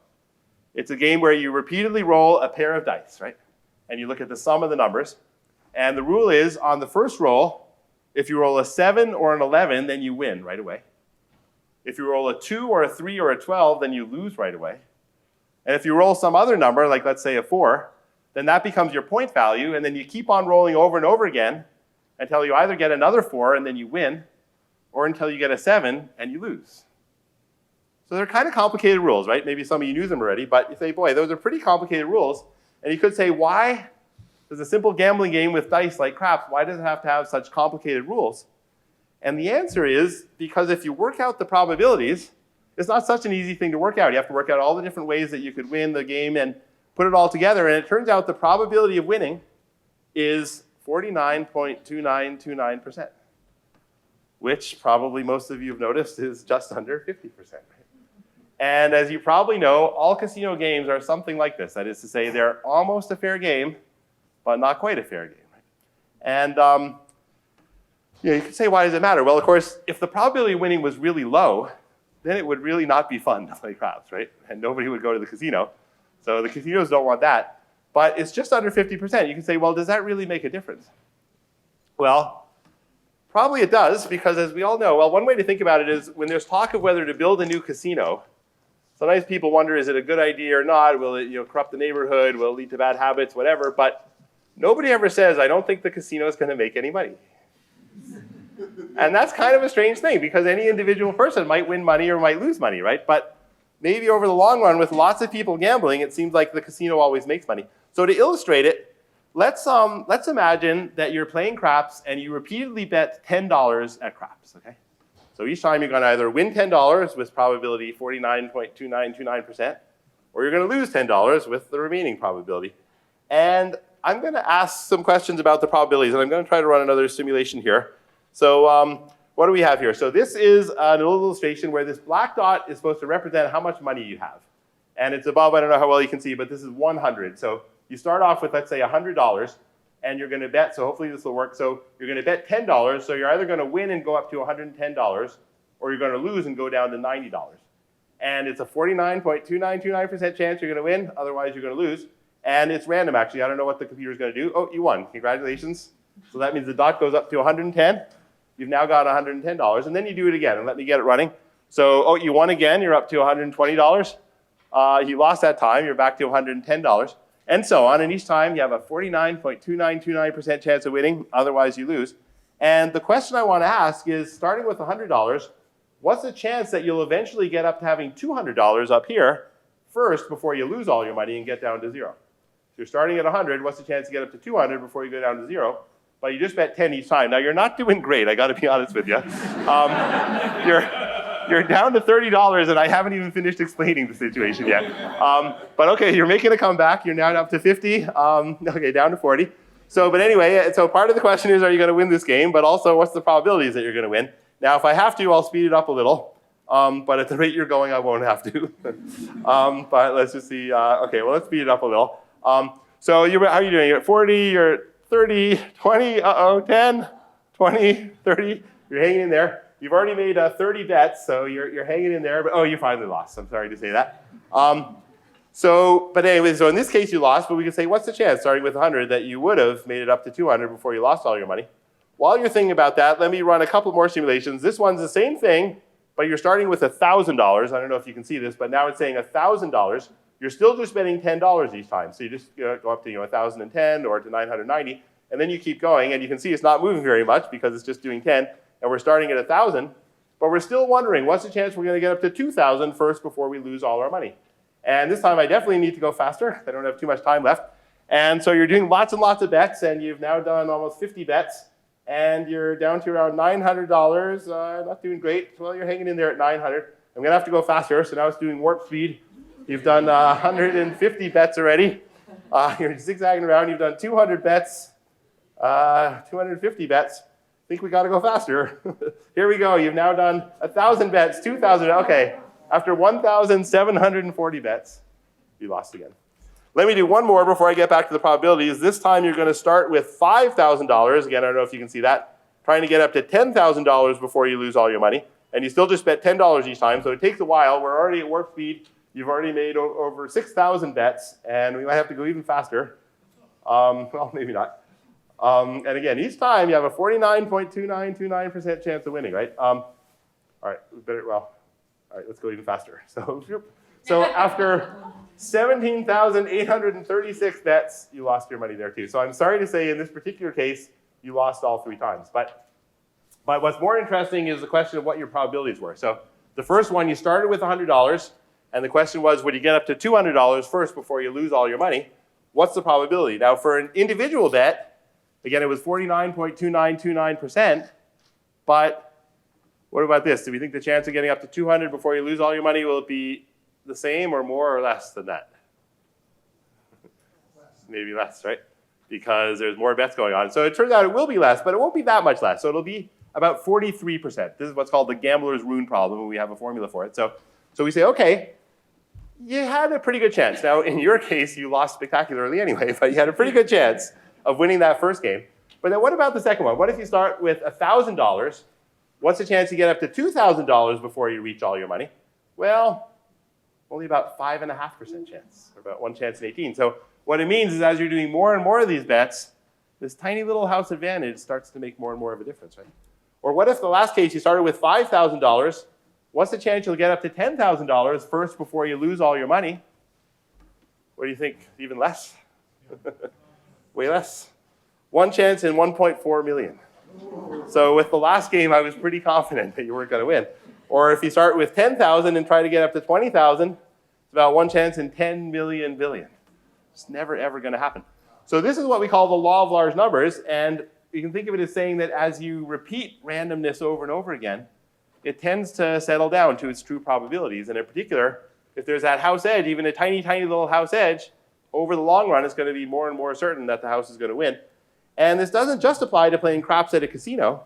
It's a game where you repeatedly roll a pair of dice, right? And you look at the sum of the numbers. And the rule is, on the first roll, if you roll a 7 or an 11, then you win right away. If you roll a 2 or a 3 or a 12, then you lose right away. And if you roll some other number, like let's say a 4, then that becomes your point value, and then you keep on rolling over and over again until you either get another 4 and then you win, or until you get a 7 and you lose. So they're kind of complicated rules, right? Maybe some of you knew them already, but you say, boy, those are pretty complicated rules. And you could say, why does a simple gambling game with dice like craps, why does it have to have such complicated rules? And the answer is because if you work out the probabilities, it's not such an easy thing to work out. You have to work out all the different ways that you could win the game and put it all together. And it turns out the probability of winning is 49.2929%, which probably most of you have noticed is just under 50%. And as you probably know, all casino games are something like this. That is to say, they're almost a fair game, but not quite a fair game. And you could say, why does it matter? Well, of course, if the probability of winning was really low, then it would really not be fun to play craps, right? And nobody would go to the casino. So the casinos don't want that. But it's just under 50%. You can say, well, does that really make a difference? Well, probably it does, because as we all know, well, one way to think about it is when there's talk of whether to build a new casino, sometimes people wonder, is it a good idea or not? Will it corrupt the neighborhood? Will it lead to bad habits? Whatever. But nobody ever says, I don't think the casino is going to make any money. And that's kind of a strange thing, because any individual person might win money or might lose money, right? But maybe over the long run, with lots of people gambling, it seems like the casino always makes money. So to illustrate it, let's imagine that you're playing craps and you repeatedly bet $10 at craps, okay? So each time you're going to either win $10 with probability 49.2929%, or you're going to lose $10 with the remaining probability. And I'm going to ask some questions about the probabilities, and I'm going to try to run another simulation here. So what do we have here? So this is an illustration where this black dot is supposed to represent how much money you have. And it's above, I don't know how well you can see, but this is 100. So you start off with, let's say, $100, and you're going to bet, so hopefully this will work. So you're going to bet $10, so you're either going to win and go up to $110, or you're going to lose and go down to $90. And it's a 49.2929% chance you're going to win, otherwise you're going to lose. And it's random, actually. I don't know what the computer's going to do. Oh, you won. Congratulations. So that means the dot goes up to 110. You've now got $110, and then you do it again, and let me get it running. So, oh, you won again, you're up to $120. You lost that time, you're back to $110, and so on. And each time you have a 49.2929% chance of winning, otherwise you lose. And the question I want to ask is, starting with $100, what's the chance that you'll eventually get up to having $200 up here first before you lose all your money and get down to zero? So you're starting at 100, what's the chance to get up to 200 before you go down to zero? But you just bet 10 each time. Now, you're not doing great, I got to be honest with you. you're down to $30, and I haven't even finished explaining the situation yet. But okay, you're making a comeback. You're now up to 50. Okay, down to 40. So, but anyway, so part of the question is, are you going to win this game? But also, what's the probabilities that you're going to win? Now, if I have to, I'll speed it up a little. But at the rate you're going, I won't have to. But let's just see. Okay, well, let's speed it up a little. So how are you doing? You're at 40, you're at 30, 20, 10, 20, 30. You're hanging in there. You've already made 30 bets, so you're hanging in there. But oh, you finally lost. I'm sorry to say that. But anyway, so in this case, you lost. But we can say, what's the chance, starting with 100, that you would have made it up to 200 before you lost all your money? While you're thinking about that, let me run a couple more simulations. This one's the same thing, but you're starting with $1,000. I don't know if you can see this, but now it's saying $1,000. You're still just spending $10 each time. So you just go up to 1,010 or to 990, and then you keep going. And you can see it's not moving very much because it's just doing 10. And we're starting at 1,000, but we're still wondering, what's the chance we're going to get up to 2,000 first before we lose all our money? And this time I definitely need to go faster. I don't have too much time left. And so you're doing lots and lots of bets, and you've now done almost 50 bets, and you're down to around $900. Not doing great. Well, you're hanging in there at 900. I'm going to have to go faster, so now it's doing warp speed. You've done 150 bets already. You're zigzagging around. You've done 200 bets, 250 bets. I think we got to go faster. Here we go. You've now done 1,000 bets, 2,000. Okay. After 1,740 bets, you lost again. Let me do one more before I get back to the probabilities. This time you're going to start with $5,000. Again, I don't know if you can see that. Trying to get up to $10,000 before you lose all your money. And you still just bet $10 each time, so it takes a while. We're already at warp speed. You've already made over 6,000 bets, and we might have to go even faster. Well, maybe not. And again, each time you have a 49.2929% chance of winning, right? All right, all right, let's go even faster. So after 17,836 bets, you lost your money there too. So I'm sorry to say, in this particular case, you lost all 3 times. But what's more interesting is the question of what your probabilities were. So the first one, you started with $100, and the question was, would you get up to $200 first before you lose all your money? What's the probability? Now, for an individual bet, again, it was 49.2929%, but what about this? Do we think the chance of getting up to 200 before you lose all your money, will it be the same or more or less than that? Maybe less, right? Because there's more bets going on. So it turns out it will be less, but it won't be that much less. So it'll be about 43%. This is what's called the gambler's rune problem, and we have a formula for it. So we say, okay, you had a pretty good chance. Now, in your case, you lost spectacularly anyway, but you had a pretty good chance of winning that first game. But then what about the second one? What if you start with $1,000? What's the chance you get up to $2,000 before you reach all your money? Well, only about 5.5% chance, or about 1 chance in 18. So what it means is, as you're doing more and more of these bets, this tiny little house advantage starts to make more and more of a difference, right? Or what if the last case you started with $5,000? What's the chance you'll get up to $10,000 first before you lose all your money? What do you think? Even less? Way less. 1 chance in 1.4 million. So with the last game, I was pretty confident that you weren't going to win. Or if you start with 10,000 and try to get up to 20,000, it's about 1 chance in 10 million billion. It's never, ever going to happen. So this is what we call the law of large numbers. And you can think of it as saying that as you repeat randomness over and over again, it tends to settle down to its true probabilities. And in particular, if there's that house edge, even a tiny, tiny little house edge, over the long run, it's going to be more and more certain that the house is going to win. And this doesn't just apply to playing craps at a casino.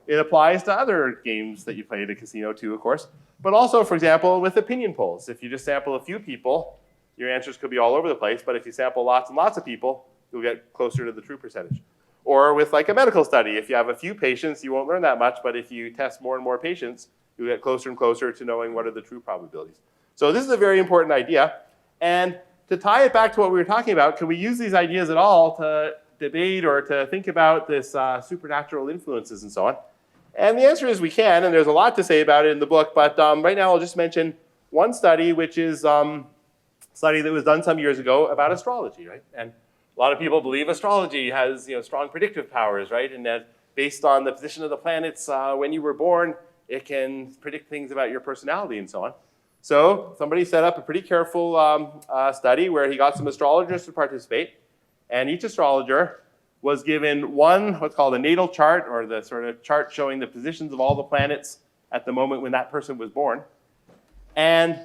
It applies to other games that you play at a casino too, of course. But also, for example, with opinion polls. If you just sample a few people, your answers could be all over the place. But if you sample lots and lots of people, you'll get closer to the true percentage. Or with like a medical study. If you have a few patients, you won't learn that much. But if you test more and more patients, you'll get closer and closer to knowing what are the true probabilities. So this is a very important idea. And to tie it back to what we were talking about, can we use these ideas at all to debate or to think about this supernatural influences and so on? And the answer is we can, and there's a lot to say about it in the book, but right now I'll just mention one study, which is a study that was done some years ago about astrology, right? And a lot of people believe astrology has strong predictive powers, right? And that based on the position of the planets when you were born, it can predict things about your personality and so on. So somebody set up a pretty careful study where he got some astrologers to participate, and each astrologer was given what's called a natal chart, or the sort of chart showing the positions of all the planets at the moment when that person was born, and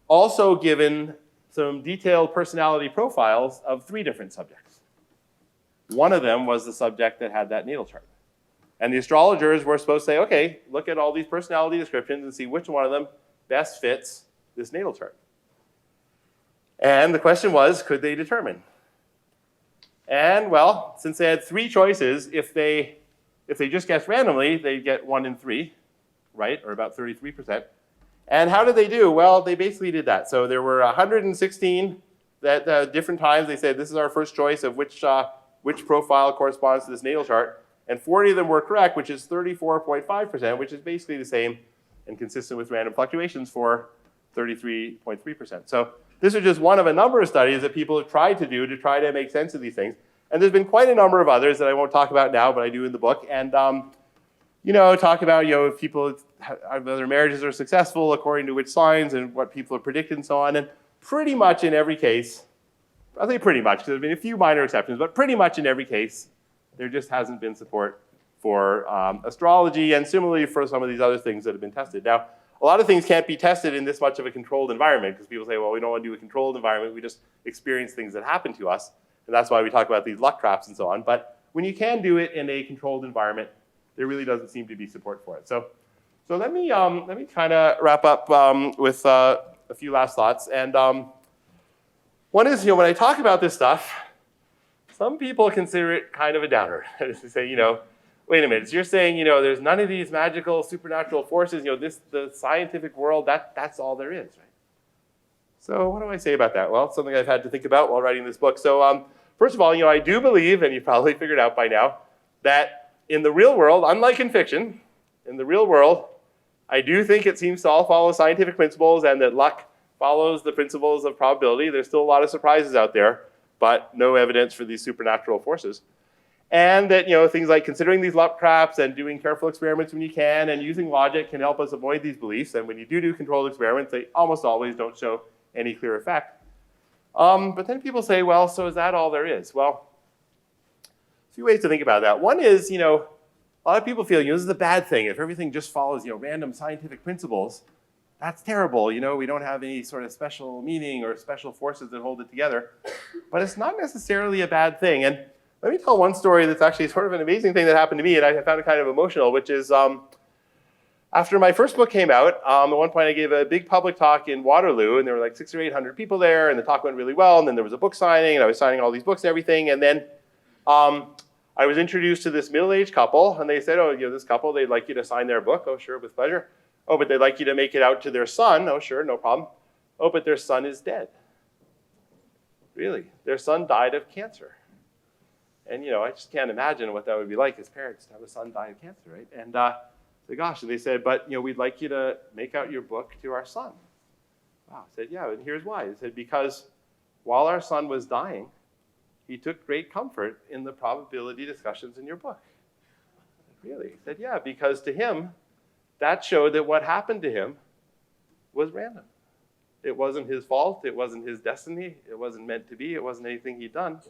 also given some detailed personality profiles of 3 different subjects. One of them was the subject that had that natal chart. And the astrologers were supposed to say, okay, look at all these personality descriptions and see which one of them best fits this natal chart. And the question was, could they determine? And well, since they had 3 choices, if they just guessed randomly, they'd get 1 in 3, right, or about 33%. And how did they do? Well, they basically did that. So there were 116 that different times they said, this is our first choice of which profile corresponds to this natal chart. And 40 of them were correct, which is 34.5%, which is basically the same and consistent with random fluctuations for 33.3%. So this is just one of a number of studies that people have tried to do to try to make sense of these things. And there's been quite a number of others that I won't talk about now, but I do in the book. And, talk about, if people, whether marriages are successful according to which signs and what people have predicted and so on. And pretty much in every case, I'll say pretty much, because there's been a few minor exceptions, but pretty much in every case, there just hasn't been support for astrology, and similarly for some of these other things that have been tested. Now, a lot of things can't be tested in this much of a controlled environment, because people say, well, we don't want to do a controlled environment, we just experience things that happen to us, and that's why we talk about these luck traps and so on. But when you can do it in a controlled environment, there really doesn't seem to be support for it. So let me kind of wrap up with a few last thoughts. And one is, when I talk about this stuff, some people consider it kind of a downer. They say, wait a minute, so you're saying, there's none of these magical supernatural forces, the scientific world, that's all there is, right? So what do I say about that? Well, it's something I've had to think about while writing this book. So first of all, I do believe, and you've probably figured out by now, that in the real world, unlike in fiction, in the real world, I do think it seems to all follow scientific principles and that luck follows the principles of probability. There's still a lot of surprises out there, but no evidence for these supernatural forces. And that, things like considering these luck traps and doing careful experiments when you can and using logic can help us avoid these beliefs. And when you do controlled experiments, they almost always don't show any clear effect. But then people say, well, so is that all there is? Well, a few ways to think about that. One is, a lot of people feel, this is a bad thing. If everything just follows, random scientific principles, that's terrible. We don't have any sort of special meaning or special forces that hold it together. But it's not necessarily a bad thing. And let me tell one story that's actually sort of an amazing thing that happened to me, and I found it kind of emotional, which is after my first book came out, at one point I gave a big public talk in Waterloo, and there were like 600 or 800 people there, and the talk went really well, and then there was a book signing, and I was signing all these books and everything, and then I was introduced to this middle-aged couple, and they said, oh, this couple, they'd like you to sign their book. Oh, sure, with pleasure. Oh, but they'd like you to make it out to their son. Oh, sure, no problem. Oh, but their son is dead. Really? Their son died of cancer. And, I just can't imagine what that would be like as parents to have a son die of cancer, right? And gosh, and they said, but, we'd like you to make out your book to our son. Wow, I said, yeah, and here's why. They said, because while our son was dying, he took great comfort in the probability discussions in your book. Really? He said, yeah, because to him, that showed that what happened to him was random. It wasn't his fault. It wasn't his destiny. It wasn't meant to be. It wasn't anything he'd done.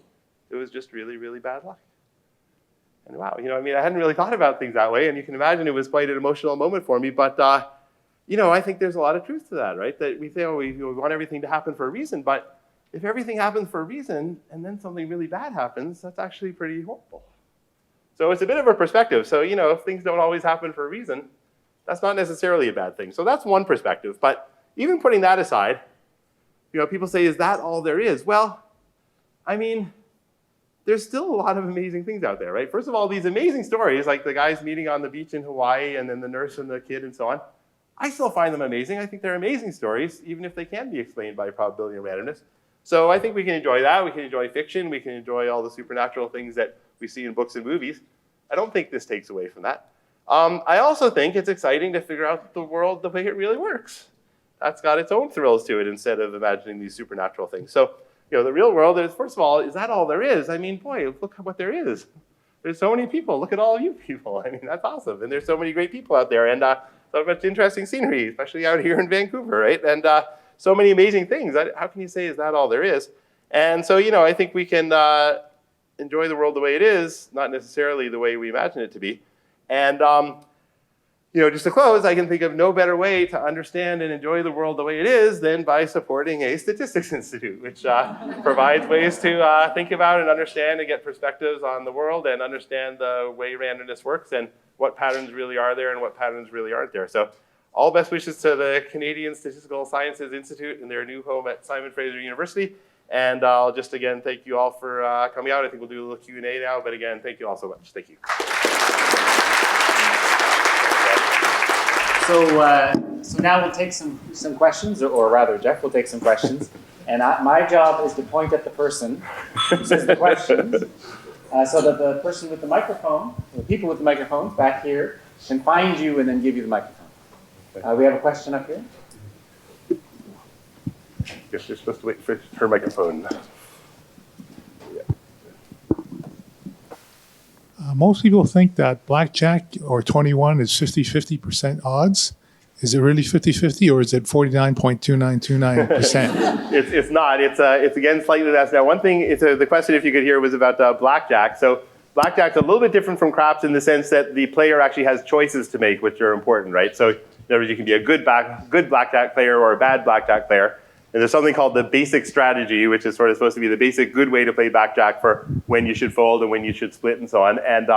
It was just really, really bad luck. And wow, I hadn't really thought about things that way, and you can imagine it was quite an emotional moment for me, but I think there's a lot of truth to that, right? That we say, we want everything to happen for a reason, but if everything happens for a reason and then something really bad happens, that's actually pretty horrible. So it's a bit of a perspective. So, if things don't always happen for a reason, that's not necessarily a bad thing. So that's one perspective. But even putting that aside, people say, is that all there is? Well, there's still a lot of amazing things out there, right? First of all, these amazing stories, like the guys meeting on the beach in Hawaii and then the nurse and the kid and so on, I still find them amazing. I think they're amazing stories, even if they can be explained by probability and randomness. So I think we can enjoy that. We can enjoy fiction. We can enjoy all the supernatural things that we see in books and movies. I don't think this takes away from that. I also think it's exciting to figure out the world the way it really works. That's got its own thrills to it instead of imagining these supernatural things. So, the real world is, first of all, is that all there is? Boy, look at what there is. There's so many people. Look at all of you people. That's awesome. And there's so many great people out there, and so much interesting scenery, especially out here in Vancouver, right? And so many amazing things. How can you say, is that all there is? And so, I think we can enjoy the world the way it is, not necessarily the way we imagine it to be. And, just to close, I can think of no better way to understand and enjoy the world the way it is than by supporting a statistics institute, which provides ways to think about and understand and get perspectives on the world and understand the way randomness works and what patterns really are there and what patterns really aren't there. So all best wishes to the Canadian Statistical Sciences Institute and their new home at Simon Fraser University. And I'll just again thank you all for coming out. I think we'll do a little Q&A now, but again, thank you all so much. Thank you.
So now we'll take some questions, or rather, Jeff will take some questions. And my job is to point at the person who says the questions, so that the person with the microphone, the people with the microphones back here, can find you and then give you the microphone. We have a question up here.
Guess you're supposed to wait for her microphone.
Most people think that Blackjack or 21 is 50-50% odds. Is it really 50-50 or is it 49.2929%?
It's not. It's again slightly less. Now, one thing, the question, if you could hear, was about Blackjack. So Blackjack's a little bit different from craps in the sense that the player actually has choices to make, which are important, right? So in other words, you can be a good Blackjack player or a bad Blackjack player. And there's something called the basic strategy, which is sort of supposed to be the basic good way to play Blackjack for when you should fold and when you should split and so on. And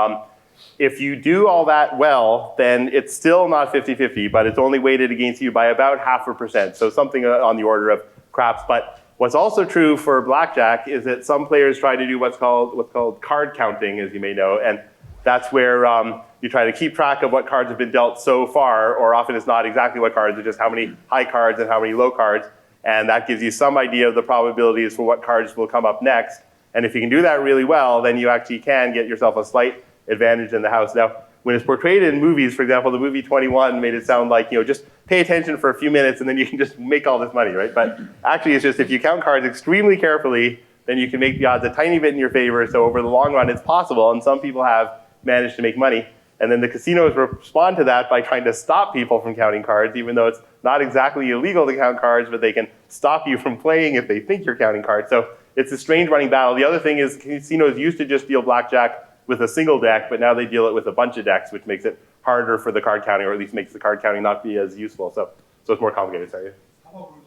if you do all that well, then it's still not 50-50, but it's only weighted against you by about 0.5%. So something on the order of craps. But what's also true for Blackjack is that some players try to do what's called card counting, as you may know. And that's where you try to keep track of what cards have been dealt so far, or often it's not exactly what cards, it's just how many high cards and how many low cards. And that gives you some idea of the probabilities for what cards will come up next. And if you can do that really well, then you actually can get yourself a slight advantage in the house. Now, when it's portrayed in movies, for example, the movie 21 made it sound like, just pay attention for a few minutes and then you can just make all this money, right? But actually, it's just if you count cards extremely carefully, then you can make the odds a tiny bit in your favor. So over the long run, it's possible. And some people have managed to make money. And then the casinos respond to that by trying to stop people from counting cards, even though it's not exactly illegal to count cards, but they can stop you from playing if they think you're counting cards. So it's a strange running battle. The other thing is casinos used to just deal Blackjack with a single deck, but now they deal it with a bunch of decks, which makes it harder for the card counting, or at least makes the card counting not be as useful. So it's more complicated, sorry.
How about roulette?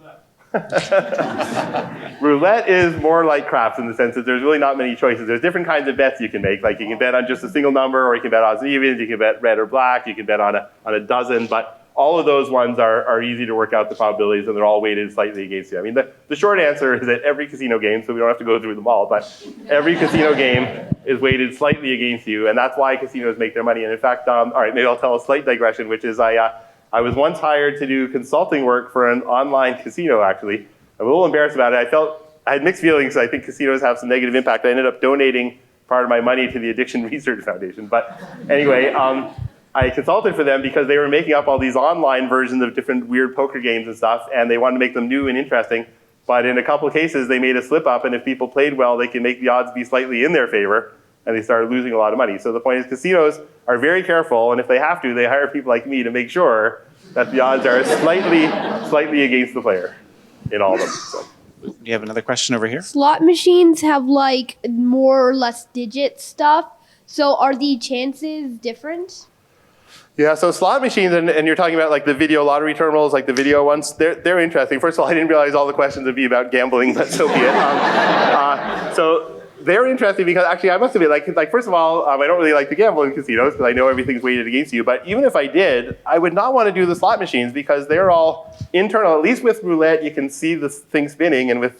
Roulette is more like craps in the sense that there's really not many choices. There's different kinds of bets you can make. Like you can bet on just a single number, or you can bet odds and evens, you can bet red or black, you can bet on a dozen, but all of those ones are easy to work out the probabilities, and they're all weighted slightly against you. I mean, the short answer is that every casino game, so we don't have to go through them all, but every casino game is weighted slightly against you, and that's why casinos make their money. And in fact, all right, maybe I'll tell a slight digression, which is I was once hired to do consulting work for an online casino, actually. I'm a little embarrassed about it. I had mixed feelings. I think casinos have some negative impact. I ended up donating part of my money to the Addiction Research Foundation. But anyway, I consulted for them because they were making up all these online versions of different weird poker games and stuff, and they wanted to make them new and interesting. But in a couple of cases, they made a slip up, and if people played well, they can make the odds be slightly in their favor, and they started losing a lot of money. So the point is casinos are very careful, and if they have to, they hire people like me to make sure that the odds are slightly against the player in all of them. So.
Do you have another question over here?
Slot machines have like more or less digit stuff. So are the chances different?
Yeah, so slot machines, and you're talking about like the video lottery terminals, like the video ones, they're interesting. First of all, I didn't realize all the questions would be about gambling, but so be it. So they're interesting because actually I must admit, like first of all, I don't really like to gamble in casinos because I know everything's weighted against you. But even if I did, I would not want to do the slot machines because they're all internal. At least with roulette, you can see the thing spinning, and with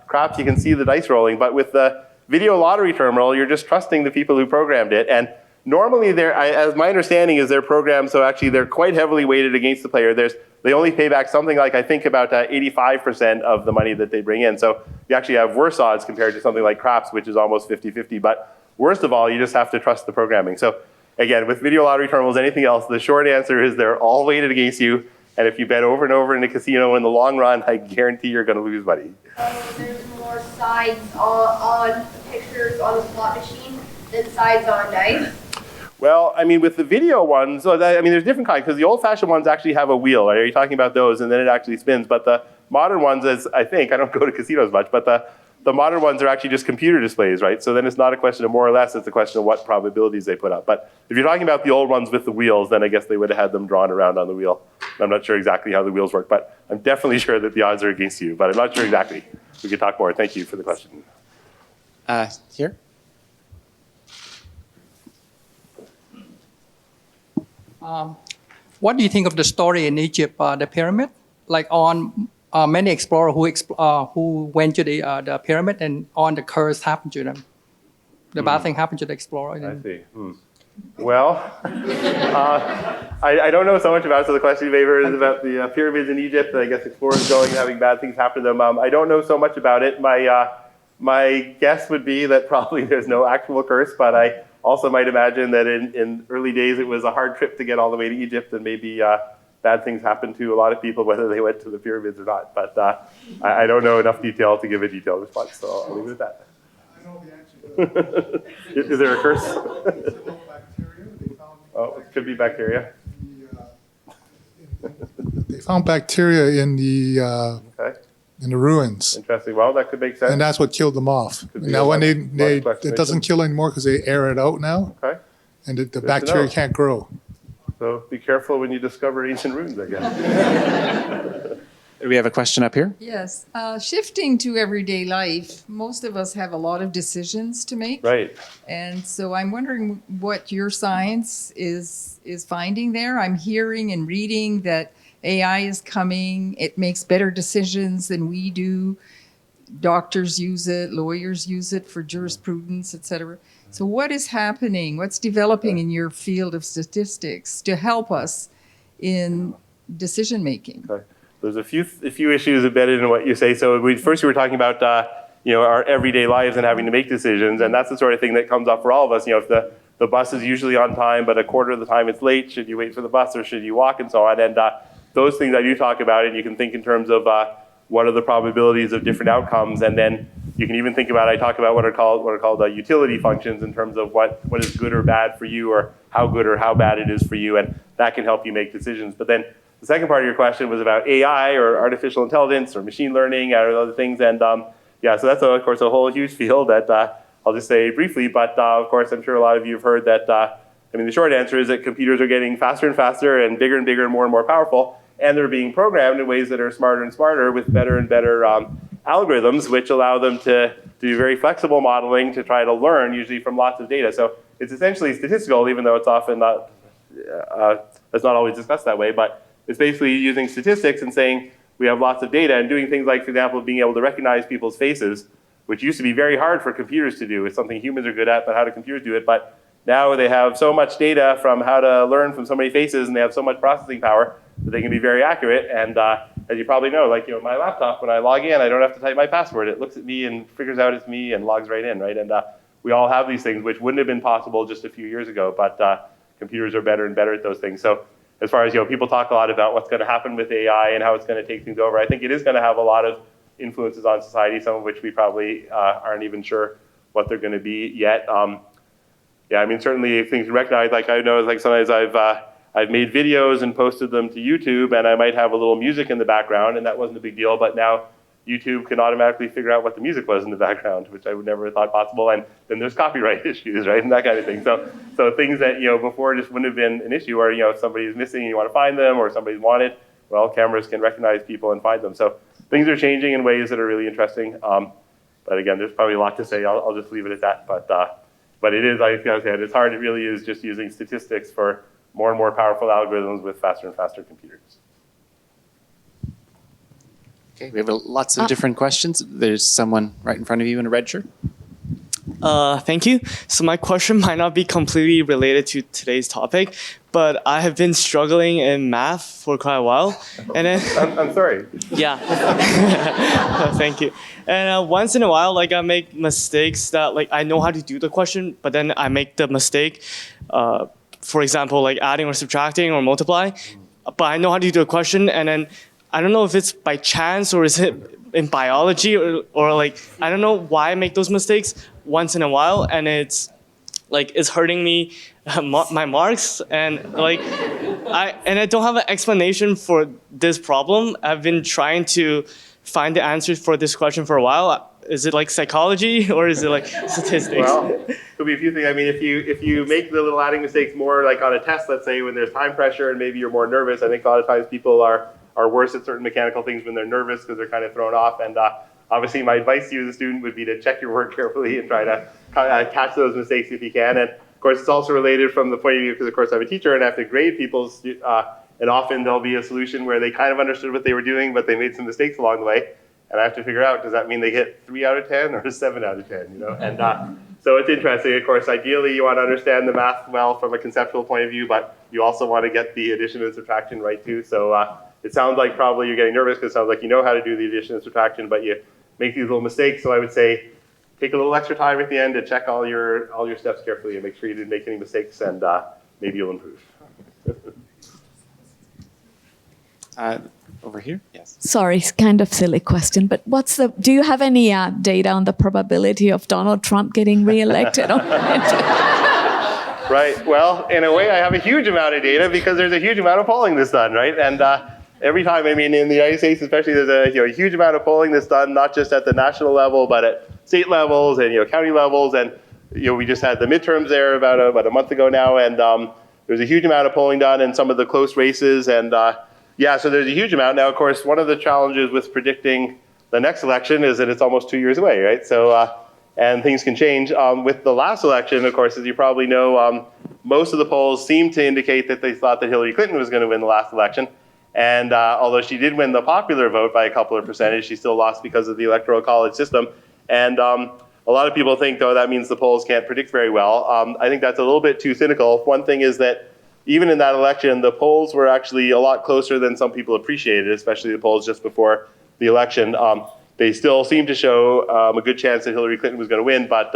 craps, you can see the dice rolling. But with the video lottery terminal, you're just trusting the people who programmed it. And normally, as my understanding is, they're programmed so actually they're quite heavily weighted against the player. They only pay back something like, I think, about 85% of the money that they bring in. So you actually have worse odds compared to something like craps, which is almost 50-50. But worst of all, you just have to trust the programming. So again, with video lottery terminals, anything else, the short answer is they're all weighted against you. And if you bet over and over in a casino in the long run, I guarantee you're going to lose money.
There's more sides on pictures on the slot machine than sides on dice.
Well, I mean, with the video ones, there's different kinds, because the old-fashioned ones actually have a wheel. Right? Are you talking about those? And then it actually spins. But the modern ones, I don't go to casinos much, but the the modern ones are actually just computer displays, right? So then it's not a question of more or less, it's a question of what probabilities they put up. But if you're talking about the old ones with the wheels, then I guess they would have had them drawn around on the wheel. I'm not sure exactly how the wheels work, but I'm definitely sure that the odds are against you, but I'm not sure exactly. We could talk more. Thank you for the question.
Here.
What do you think of the story in Egypt, the pyramid? Like on many explorers who went to the pyramid and on the curse happened to them. The bad thing happened to the explorer.
I see. Well, I don't know so much about it. So the question you made is about the pyramids in Egypt. And I guess explorers going and having bad things happen to them. I don't know so much about it. My guess would be that probably there's no actual curse, but I also might imagine that in early days it was a hard trip to get all the way to Egypt, and maybe bad things happened to a lot of people whether they went to the pyramids or not. But I don't know enough detail to give a detailed response, so I'll leave it at that.
I know the answer to that.
Is there a curse?
Bacteria.
Oh, it could be bacteria.
They found bacteria in the
Okay,
ruins,
interesting. Well, that could make sense.
and that's what killed them off.
Could be
Now,
a
when
logical
it doesn't
explanation.
kill anymore because they air it out now,
Okay,
and the
to
bacteria
know.
can't grow.
so be careful when you discover ancient ruins, I guess.
We have a question up here.
Yes, shifting to everyday life, most of us have a lot of decisions to make.
Right.
And so I'm wondering what your science is finding there. I'm hearing and reading that AI is coming. It makes better decisions than we do. Doctors use it, lawyers use it for jurisprudence, et cetera. So what is happening? What's developing in your field of statistics to help us in decision making?
Okay. There's a few issues embedded in what you say. So first you were talking about our everyday lives and having to make decisions, and that's the sort of thing that comes up for all of us. If the bus is usually on time, but a quarter of the time it's late, should you wait for the bus or should you walk, and so on. And those things I do talk about, and you can think in terms of what are the probabilities of different outcomes, and then you can even think about, I talk about what are called utility functions in terms of what is good or bad for you, or how good or how bad it is for you, and that can help you make decisions. But then the second part of your question was about AI or artificial intelligence or machine learning or other things, and yeah, so that's of course a whole huge field that I'll just say briefly, but of course I'm sure a lot of you have heard that, the short answer is that computers are getting faster and faster and bigger and more and more powerful, and they're being programmed in ways that are smarter and smarter with better and better algorithms, which allow them to do very flexible modeling to try to learn, usually from lots of data. So it's essentially statistical, even though it's often not, it's not always discussed that way, but it's basically using statistics and saying we have lots of data and doing things like, for example, being able to recognize people's faces, which used to be very hard for computers to do. It's something humans are good at, but how do computers do it? But now they have so much data from how to learn from so many faces, and they have so much processing power that they can be very accurate. And as you probably know, my laptop, when I log in, I don't have to type my password. It looks at me and figures out it's me and logs right in, right? And we all have these things, which wouldn't have been possible just a few years ago, but computers are better and better at those things. So as far as, people talk a lot about what's going to happen with AI and how it's going to take things over, I think it is going to have a lot of influences on society, some of which we probably aren't even sure what they're going to be yet. Yeah, certainly if things recognize, I know, sometimes I've made videos and posted them to YouTube, and I might have a little music in the background, and that wasn't a big deal, but now YouTube can automatically figure out what the music was in the background, which I would never have thought possible, and then there's copyright issues, right, and that kind of thing. So things that, before just wouldn't have been an issue, or, if somebody's missing and you want to find them, or somebody's wanted, well, cameras can recognize people and find them. So things are changing in ways that are really interesting. But again, there's probably a lot to say. I'll just leave it at that. But it is, like I said, it's hard. It really is just using statistics for more and more powerful algorithms with faster and faster computers.
Okay, we have lots of different questions. There's someone right in front of you in a red shirt.
Thank you. So my question might not be completely related to today's topic, but I have been struggling in math for quite a while. And then
I'm sorry.
yeah, thank you. And once in a while, I make mistakes that I know how to do the question, but then I make the mistake. For example, adding or subtracting or multiply, but I know how to do the question, and then I don't know if it's by chance or is it in biology or I don't know why I make those mistakes once in a while, and it's hurting me my marks, and I don't have an explanation for this problem. I've been trying to find the answer for this question for a while. Is it like psychology or is it like statistics?
Well, could be a few things. I mean, if you make the little adding mistakes more like on a test, let's say when there's time pressure and maybe you're more nervous, I think a lot of times people are worse at certain mechanical things when they're nervous because they're kind of thrown off. And obviously, my advice to you as a student would be to check your work carefully and try to catch those mistakes if you can. And of course, it's also related from the point of view because, of course, I'm a teacher and I have to grade people's. And often there'll be a solution where they kind of understood what they were doing, but they made some mistakes along the way. And I have to figure out, does that mean they get 3 out of 10 or 7 out of 10, you know? And so it's interesting. Of course, ideally, you want to understand the math well from a conceptual point of view, but you also want to get the addition and subtraction right too. So it sounds like probably you're getting nervous because it sounds like you know how to do the addition and subtraction, but you make these little mistakes. So I would say take a little extra time at the end to check all your steps carefully and make sure you didn't make any mistakes, and maybe you'll improve.
Over here? Yes.
Sorry, it's kind of silly question, but do you have any data on the probability of Donald Trump getting reelected?
Right. Well, in a way, I have a huge amount of data because there's a huge amount of polling that's done, right? And every time, I mean, in the United States especially, there's a huge amount of polling that's done, not just at the national level, but at state levels and county levels. And we just had the midterms there about a month ago now, and there's a huge amount of polling done in some of the close races. And yeah, so there's a huge amount. Now, of course, one of the challenges with predicting the next election is that it's almost 2 years away, right? So, and things can change. With the last election, of course, as you probably know, most of the polls seemed to indicate that they thought that Hillary Clinton was going to win the last election. And although she did win the popular vote by a couple of percentage, she still lost because of the Electoral College system. And a lot of people think, though, that means the polls can't predict very well. I think that's a little bit too cynical. One thing is that even in that election, the polls were actually a lot closer than some people appreciated, especially the polls just before the election. They still seemed to show a good chance that Hillary Clinton was going to win, but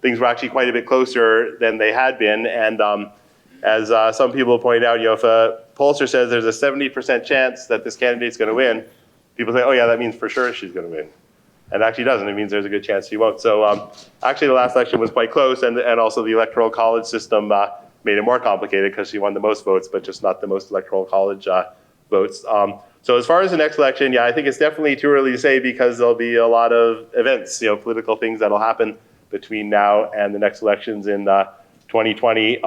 things were actually quite a bit closer than they had been. And as some people point out, if a pollster says there's a 70% chance that this candidate's going to win, people say, oh yeah, that means for sure she's going to win. And actually doesn't. It means there's a good chance she won't. So actually the last election was quite close, and also the Electoral College system made it more complicated because she won the most votes, but just not the most Electoral College votes. So as far as the next election, yeah, I think it's definitely too early to say because there'll be a lot of events, political things that'll happen between now and the next elections in 2020.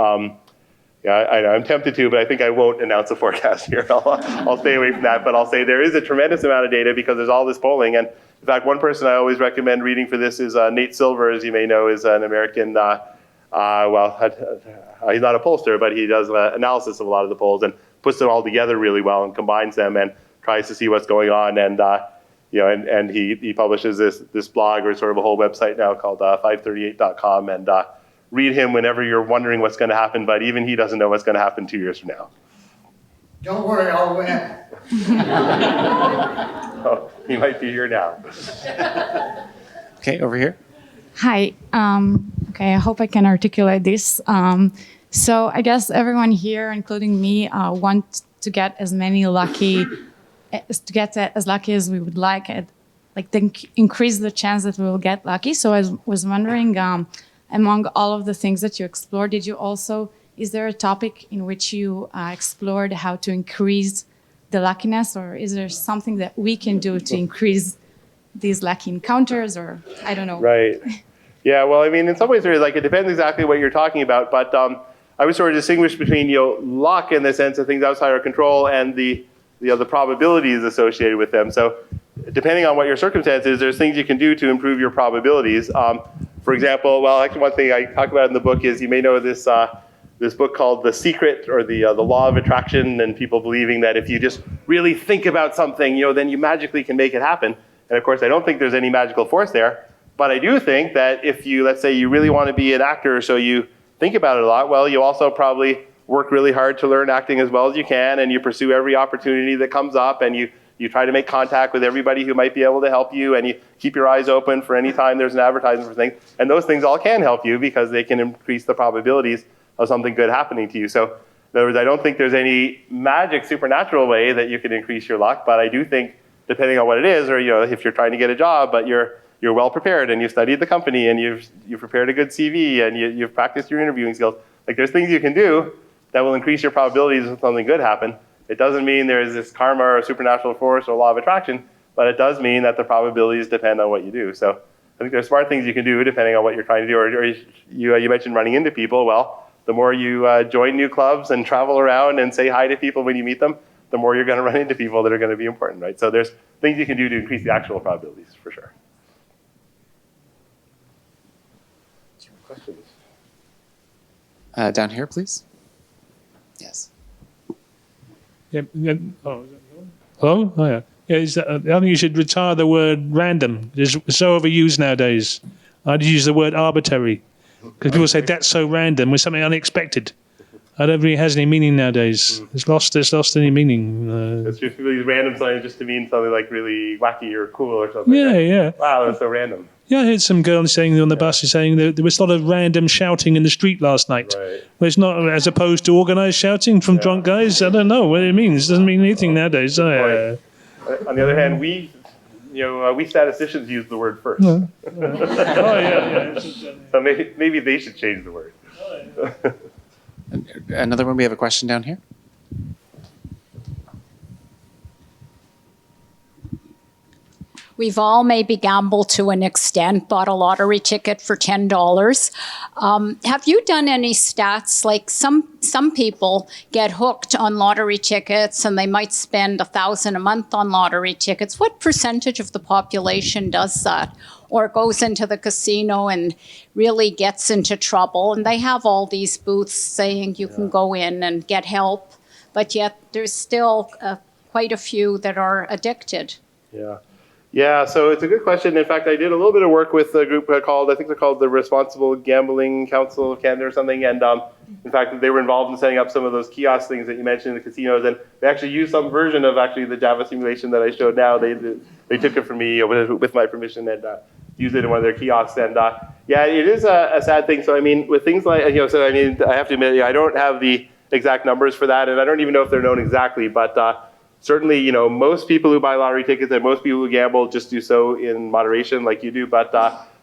Yeah, I'm tempted to, but I think I won't announce a forecast here. I'll stay away from that, but I'll say there is a tremendous amount of data because there's all this polling. And in fact, one person I always recommend reading for this is Nate Silver, as you may know, is an American, he's not a pollster, but he does analysis of a lot of the polls and puts them all together really well and combines them and tries to see what's going on. And and he publishes this blog or sort of a whole website now called 538.com, and read him whenever you're wondering what's going to happen, but even he doesn't know what's going to happen 2 years from now.
Don't worry, I'll win.
Oh, he might be here now.
Okay, over here.
Hi. Okay, I hope I can articulate this. So I guess everyone here, including me, want to get as lucky as we would like, increase the chance that we will get lucky. So I was wondering, among all of the things that you explored, is there a topic in which you explored how to increase the luckiness, or is there something that we can do to increase these lucky encounters, or I don't know.
Right. Yeah, well, I mean, in some ways, it depends exactly what you're talking about, but I would sort of distinguish between, luck in the sense of things outside our control and the probabilities associated with them. So depending on what your circumstances, there's things you can do to improve your probabilities. For example, well, actually one thing I talk about in the book is, you may know this book called The Secret, or the Law of Attraction, and people believing that if you just really think about something, then you magically can make it happen. And of course, I don't think there's any magical force there, but I do think that if you, let's say you really want to be an actor, so you think about it a lot, well, you also probably work really hard to learn acting as well as you can, and you pursue every opportunity that comes up, and you try to make contact with everybody who might be able to help you, and you keep your eyes open for any time there's an advertisement for things. And those things all can help you because they can increase the probabilities of something good happening to you. So in other words, I don't think there's any magic supernatural way that you can increase your luck, but I do think, depending on what it is, or if you're trying to get a job, but you're well prepared and you've studied the company and you've prepared a good CV and you've practiced your interviewing skills, there's things you can do that will increase your probabilities of something good happen. It doesn't mean there's this karma or supernatural force or law of attraction, but it does mean that the probabilities depend on what you do. So think there's smart things you can do depending on what you're trying to do. Or you mentioned running into people. Well, the more you join new clubs and travel around and say hi to people when you meet them, the more you're going to run into people that are going to be important, right? So there's things you can do to increase the actual probabilities, for sure. Questions?
Down here, please. Yes.
Yeah. Oh, hello? Oh, yeah. I think you should retire the word random. It's so overused nowadays. I'd use the word arbitrary. Because people say that's so random with something unexpected. I don't think it has any meaning nowadays. It's lost any meaning.
It's just really random something just to mean something like really wacky or cool or something.
Yeah, yeah.
Wow, that's so random.
Yeah, I heard some girl saying on the bus saying that there was a lot of random shouting in the street last night.
Right.
But it's not as opposed to organised shouting from drunk guys. I don't know what it means. It doesn't mean anything nowadays.
On the other hand, we statisticians use the word first.
Oh, yeah.
So maybe they should change the word.
Another one, we have a question down here.
We've all maybe gambled to an extent, bought a lottery ticket for $10. Have you done any stats? Like some people get hooked on lottery tickets and they might spend $1,000 a month on lottery tickets. What percentage of the population does that? Or goes into the casino and really gets into trouble? And they have all these booths saying you can go in and get help, but yet there's still quite a few that are addicted.
Yeah, so it's a good question. In fact, I did a little bit of work with a group called, I think they're called the Responsible Gambling Council of Canada or something. And in fact, they were involved in setting up some of those kiosk things that you mentioned in the casinos. And they actually used some version of actually the Java simulation that I showed now. They took it from me with my permission and used it in one of their kiosks. And yeah, it is a sad thing. So I mean, with things like, I have to admit, I don't have the exact numbers for that. And I don't even know if they're known exactly. But certainly, most people who buy lottery tickets and most people who gamble just do so in moderation like you do. But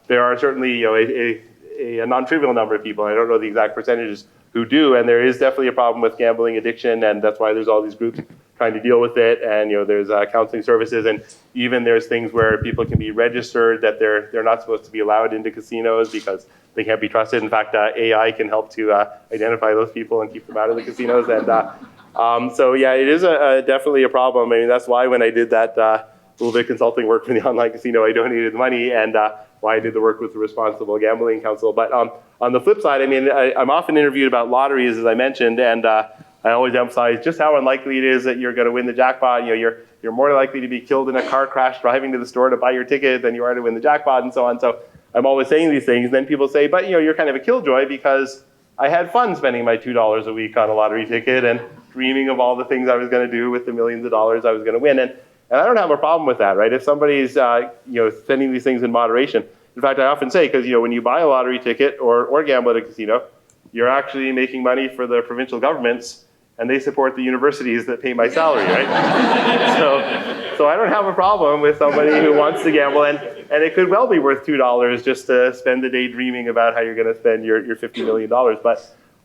there are certainly, a non-trivial number of people, I don't know the exact percentages, who do. And there is definitely a problem with gambling addiction. And that's why there's all these groups trying to deal with it. And, there's counseling services. And even there's things where people can be registered that they're not supposed to be allowed into casinos because they can't be trusted. In fact, AI can help to identify those people and keep them out of the casinos. And so yeah, it is definitely a problem. I mean, that's why when I did that little bit of consulting work for the online casino, I donated the money, and why I did the work with the Responsible Gambling Council. But on the flip side, I mean, I'm often interviewed about lotteries, as I mentioned, and I always emphasize just how unlikely it is that you're going to win the jackpot. You're more likely to be killed in a car crash driving to the store to buy your ticket than you are to win the jackpot, and so on. So I'm always saying these things, and then people say, but you're kind of a killjoy because I had fun spending my $2 a week on a lottery ticket and dreaming of all the things I was going to do with the millions of dollars I was going to win. And I don't have a problem with that, right? If somebody's spending these things in moderation. In fact, I often say, because when you buy a lottery ticket or gamble at a casino, you're actually making money for the provincial governments, and they support the universities that pay my salary, right? So I don't have a problem with somebody who wants to gamble, and it could well be worth $2 just to spend the day dreaming about how you're going to spend your $50 million.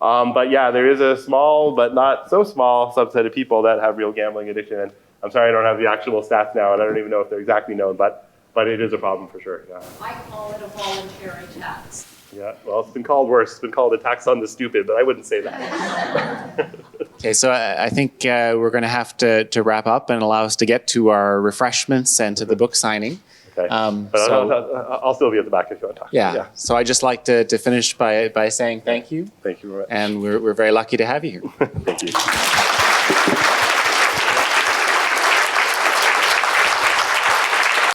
But yeah, there is a small but not so small subset of people that have real gambling addiction. And I'm sorry I don't have the actual stats now, and I don't even know if they're exactly known, but it is a problem for sure. Yeah.
I call it a voluntary tax.
Yeah, well, it's been called worse. It's been called a tax on the stupid, but I wouldn't say that.
Okay, so I think we're going to have to wrap up and allow us to get to our refreshments and to the book signing.
Okay, but I'll still be at the back if you want to talk.
Yeah. So I'd just like to finish by saying thank you.
Thank you very much.
And we're very lucky to have you here.
Thank you.